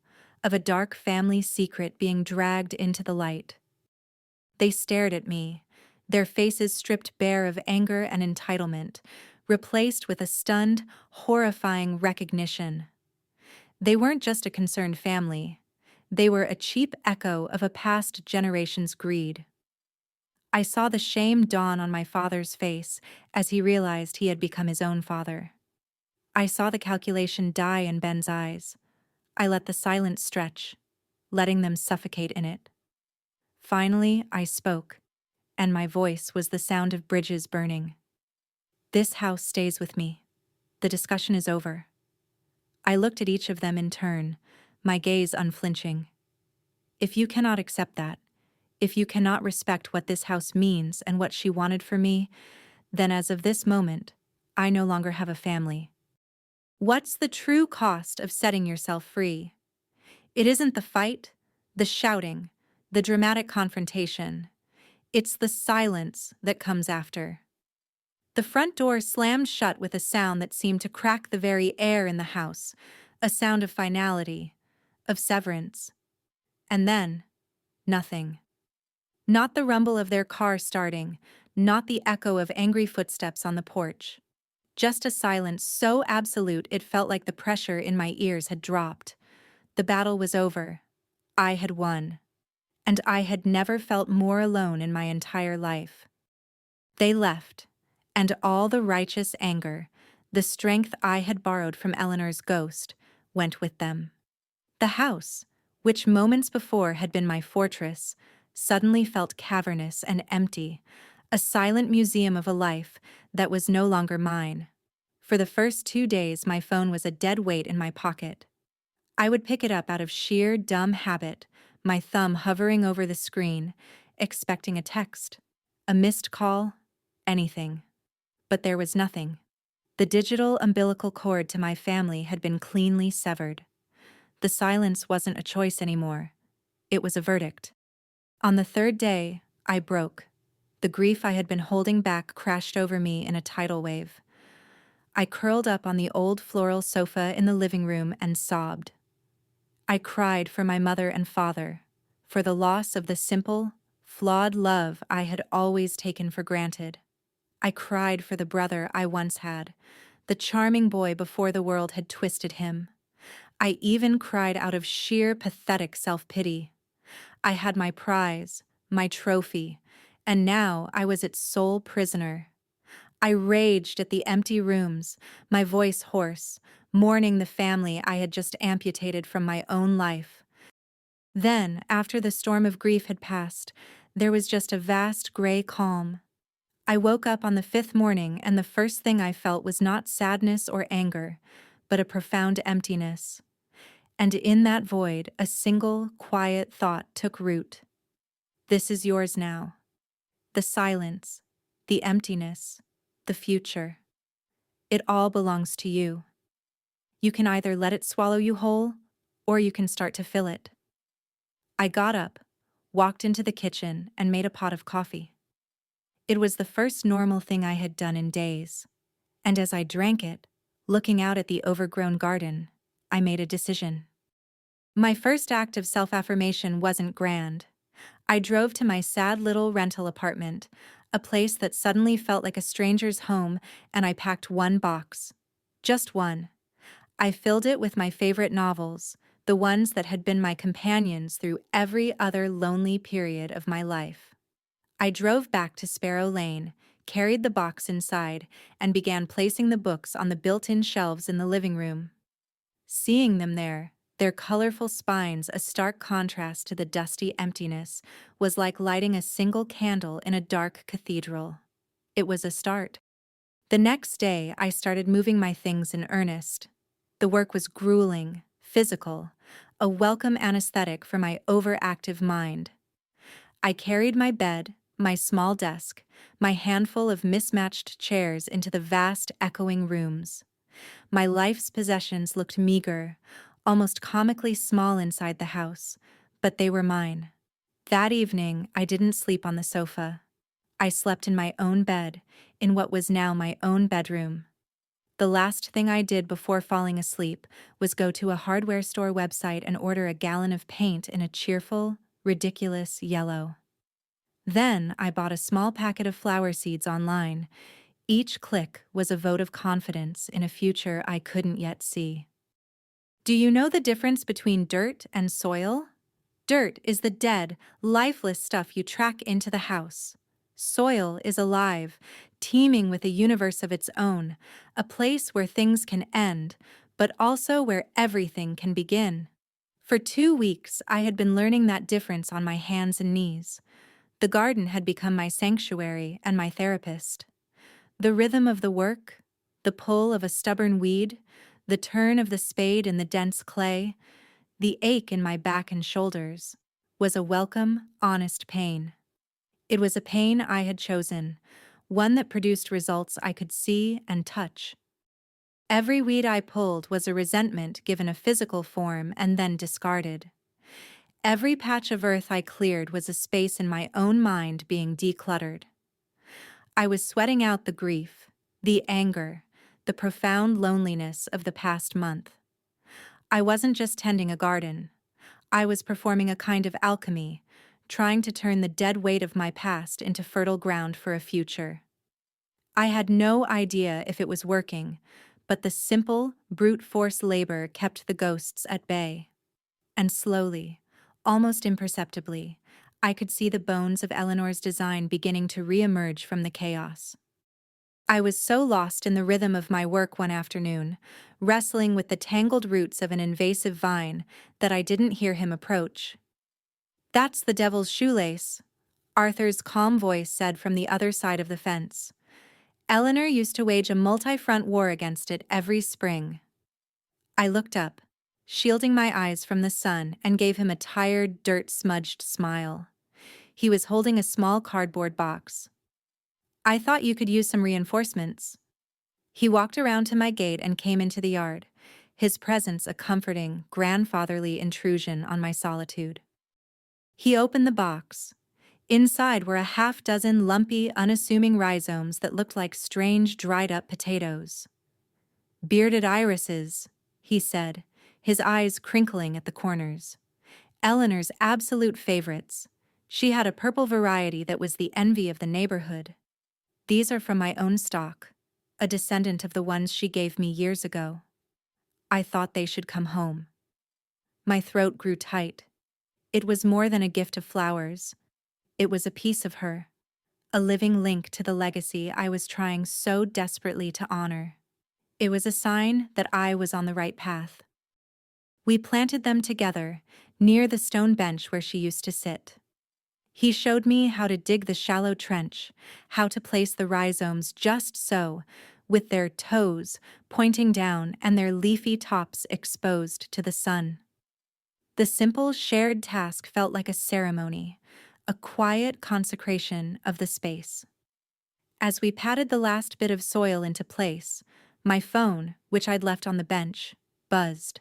of a dark family secret being dragged into the light. They stared at me, their faces stripped bare of anger and entitlement, replaced with a stunned, horrifying recognition. They weren't just a concerned family. They were a cheap echo of a past generation's greed. I saw the shame dawn on my father's face as he realized he had become his own father. I saw the calculation die in Ben's eyes. I let the silence stretch, letting them suffocate in it. Finally, I spoke, and my voice was the sound of bridges burning. This house stays with me. The discussion is over. I looked at each of them in turn, my gaze unflinching. If you cannot accept that, if you cannot respect what this house means and what she wanted for me, then as of this moment, I no longer have a family. What's the true cost of setting yourself free? It isn't the fight, the shouting, the dramatic confrontation. It's the silence that comes after. The front door slammed shut with a sound that seemed to crack the very air in the house, a sound of finality, of severance. And then, nothing. Not the rumble of their car starting, not the echo of angry footsteps on the porch. Just a silence so absolute it felt like the pressure in my ears had dropped. The battle was over. I had won. And I had never felt more alone in my entire life. They left, and all the righteous anger, the strength I had borrowed from Eleanor's ghost, went with them. The house, which moments before had been my fortress, suddenly felt cavernous and empty, a silent museum of a life that was no longer mine. For the first 2 days, my phone was a dead weight in my pocket. I would pick it up out of sheer dumb habit, my thumb hovering over the screen, expecting a text, a missed call, anything. But there was nothing. The digital umbilical cord to my family had been cleanly severed. The silence wasn't a choice anymore. It was a verdict. On the 3rd day, I broke. The grief I had been holding back crashed over me in a tidal wave. I curled up on the old floral sofa in the living room and sobbed. I cried for my mother and father, for the loss of the simple, flawed love I had always taken for granted. I cried for the brother I once had, the charming boy before the world had twisted him. I even cried out of sheer pathetic self-pity. I had my prize, my trophy, and now I was its sole prisoner. I raged at the empty rooms, my voice hoarse, mourning the family I had just amputated from my own life. Then, after the storm of grief had passed, there was just a vast gray calm. I woke up on the fifth morning, and the first thing I felt was not sadness or anger, but a profound emptiness. And in that void, a single, quiet thought took root. This is yours now. The silence, the emptiness, the future. It all belongs to you. You can either let it swallow you whole, or you can start to fill it. I got up, walked into the kitchen, and made a pot of coffee. It was the first normal thing I had done in days, and as I drank it, looking out at the overgrown garden, I made a decision. My first act of self-affirmation wasn't grand. I drove to my sad little rental apartment, a place that suddenly felt like a stranger's home, and I packed one box. Just one. I filled it with my favorite novels, the ones that had been my companions through every other lonely period of my life. I drove back to Sparrow Lane, carried the box inside, and began placing the books on the built-in shelves in the living room. Seeing them there, their colorful spines a stark contrast to the dusty emptiness, was like lighting a single candle in a dark cathedral. It was a start. The next day, I started moving my things in earnest. The work was grueling, physical, a welcome anesthetic for my overactive mind. I carried my bed, my small desk, my handful of mismatched chairs into the vast, echoing rooms. My life's possessions looked meager, almost comically small inside the house, but they were mine. That evening, I didn't sleep on the sofa. I slept in my own bed, in what was now my own bedroom. The last thing I did before falling asleep was go to a hardware store website and order a gallon of paint in a cheerful, ridiculous yellow. Then I bought a small packet of flower seeds online. Each click was a vote of confidence in a future I couldn't yet see. Do you know the difference between dirt and soil? Dirt is the dead, lifeless stuff you track into the house. Soil is alive, teeming with a universe of its own, a place where things can end, but also where everything can begin. For 2 weeks, I had been learning that difference on my hands and knees. The garden had become my sanctuary and my therapist. The rhythm of the work, the pull of a stubborn weed, the turn of the spade in the dense clay, the ache in my back and shoulders, was a welcome, honest pain. It was a pain I had chosen, one that produced results I could see and touch. Every weed I pulled was a resentment given a physical form and then discarded. Every patch of earth I cleared was a space in my own mind being decluttered. I was sweating out the grief, the anger, the profound loneliness of the past month. I wasn't just tending a garden. I was performing a kind of alchemy, trying to turn the dead weight of my past into fertile ground for a future. I had no idea if it was working, but the simple, brute force labor kept the ghosts at bay. And slowly, almost imperceptibly, I could see the bones of Eleanor's design beginning to re-emerge from the chaos. I was so lost in the rhythm of my work one afternoon, wrestling with the tangled roots of an invasive vine, that I didn't hear him approach. "That's the devil's shoelace," Arthur's calm voice said from the other side of the fence. "Eleanor used to wage a multi-front war against it every spring." I looked up, shielding my eyes from the sun, and gave him a tired, dirt-smudged smile. He was holding a small cardboard box. "I thought you could use some reinforcements." He walked around to my gate and came into the yard, his presence a comforting, grandfatherly intrusion on my solitude. He opened the box. Inside were a half-dozen lumpy, unassuming rhizomes that looked like strange, dried-up potatoes. "Bearded irises," he said, his eyes crinkling at the corners. "Eleanor's absolute favorites. She had a purple variety that was the envy of the neighborhood. These are from my own stock, a descendant of the ones she gave me years ago. I thought they should come home." My throat grew tight. It was more than a gift of flowers. It was a piece of her, a living link to the legacy I was trying so desperately to honor. It was a sign that I was on the right path. We planted them together, near the stone bench where she used to sit. He showed me how to dig the shallow trench, how to place the rhizomes just so, with their toes pointing down and their leafy tops exposed to the sun. The simple shared task felt like a ceremony, a quiet consecration of the space. As we patted the last bit of soil into place, my phone, which I'd left on the bench, buzzed.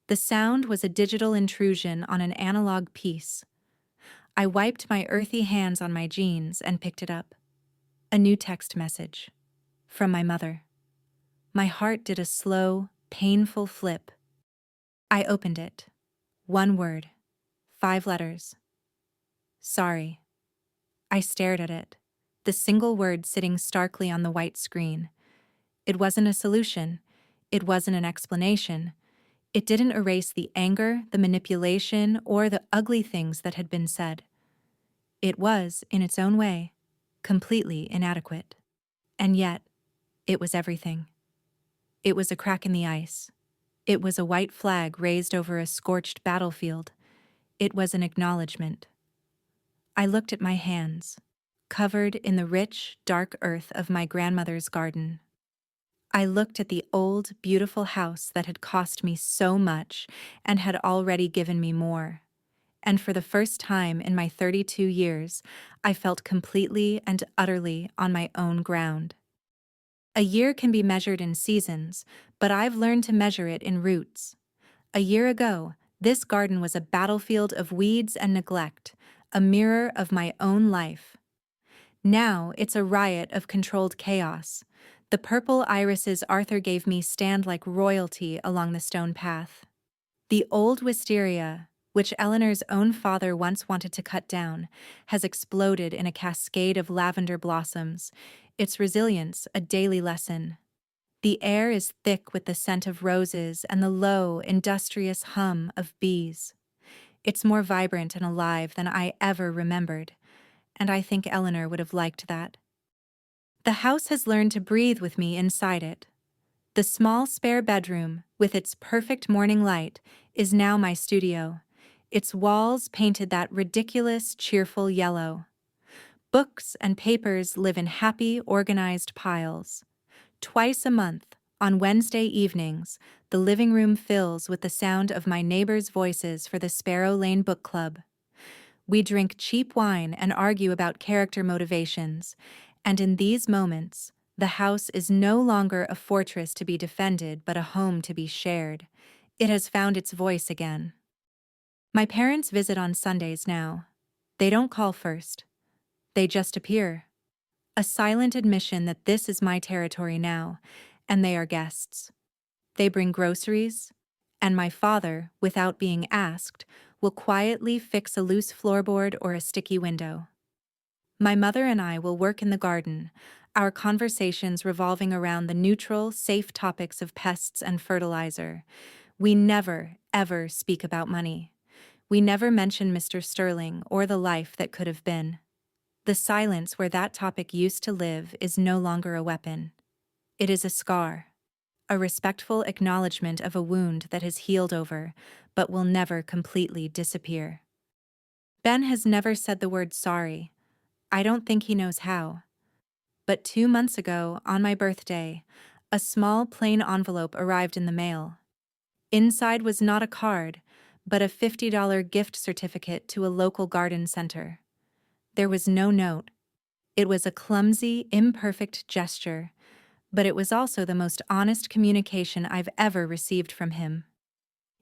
The sound was a digital intrusion on an analog piece. I wiped my earthy hands on my jeans and picked it up. A new text message. From my mother. My heart did a slow, painful flip. I opened it. One word. 5 letters. "Sorry." I stared at it, the single word sitting starkly on the white screen. It wasn't a solution. It wasn't an explanation. It didn't erase the anger, the manipulation, or the ugly things that had been said. It was, in its own way, completely inadequate. And yet, it was everything. It was a crack in the ice. It was a white flag raised over a scorched battlefield. It was an acknowledgement. I looked at my hands, covered in the rich, dark earth of my grandmother's garden. I looked at the old, beautiful house that had cost me so much and had already given me more. And for the first time in my 32 years, I felt completely and utterly on my own ground. A year can be measured in seasons, but I've learned to measure it in roots. A year ago, this garden was a battlefield of weeds and neglect, a mirror of my own life. Now it's a riot of controlled chaos. The purple irises Arthur gave me stand like royalty along the stone path. The old wisteria, which Eleanor's own father once wanted to cut down, has exploded in a cascade of lavender blossoms, its resilience a daily lesson. The air is thick with the scent of roses and the low, industrious hum of bees. It's more vibrant and alive than I ever remembered, and I think Eleanor would have liked that. The house has learned to breathe with me inside it. The small spare bedroom, with its perfect morning light, is now my studio, its walls painted that ridiculous, cheerful yellow. Books and papers live in happy, organized piles. Twice a month, on Wednesday evenings, the living room fills with the sound of my neighbors' voices for the Sparrow Lane Book Club. We drink cheap wine and argue about character motivations, and in these moments, the house is no longer a fortress to be defended but a home to be shared. It has found its voice again. My parents visit on Sundays now. They don't call first. They just appear. A silent admission that this is my territory now, and they are guests. They bring groceries, and my father, without being asked, will quietly fix a loose floorboard or a sticky window. My mother and I will work in the garden, our conversations revolving around the neutral, safe topics of pests and fertilizer. We never, ever speak about money. We never mention Mr. Sterling or the life that could have been. The silence where that topic used to live is no longer a weapon. It is a scar, a respectful acknowledgement of a wound that has healed over, but will never completely disappear. Ben has never said the word sorry. I don't think he knows how. But 2 months ago, on my birthday, a small plain envelope arrived in the mail. Inside was not a card, but a $50 gift certificate to a local garden center. There was no note. It was a clumsy, imperfect gesture, but it was also the most honest communication I've ever received from him.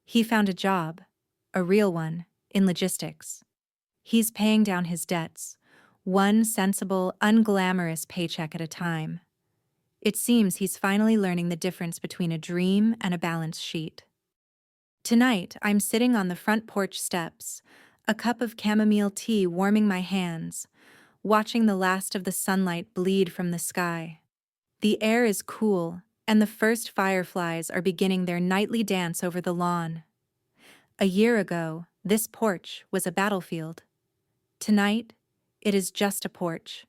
He found a job, a real one, in logistics. He's paying down his debts, one sensible, unglamorous paycheck at a time. It seems he's finally learning the difference between a dream and a balance sheet. Tonight, I'm sitting on the front porch steps, a cup of chamomile tea warming my hands, watching the last of the sunlight bleed from the sky. The air is cool, and the first fireflies are beginning their nightly dance over the lawn. A year ago, this porch was a battlefield. Tonight, it is just a porch.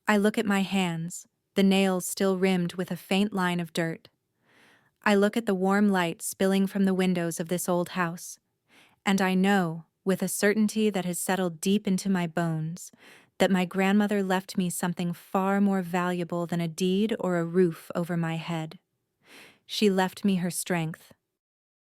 I look at my hands, the nails still rimmed with a faint line of dirt. I look at the warm light spilling from the windows of this old house, and I know, with a certainty that has settled deep into my bones, that my grandmother left me something far more valuable than a deed or a roof over my head. She left me her strength,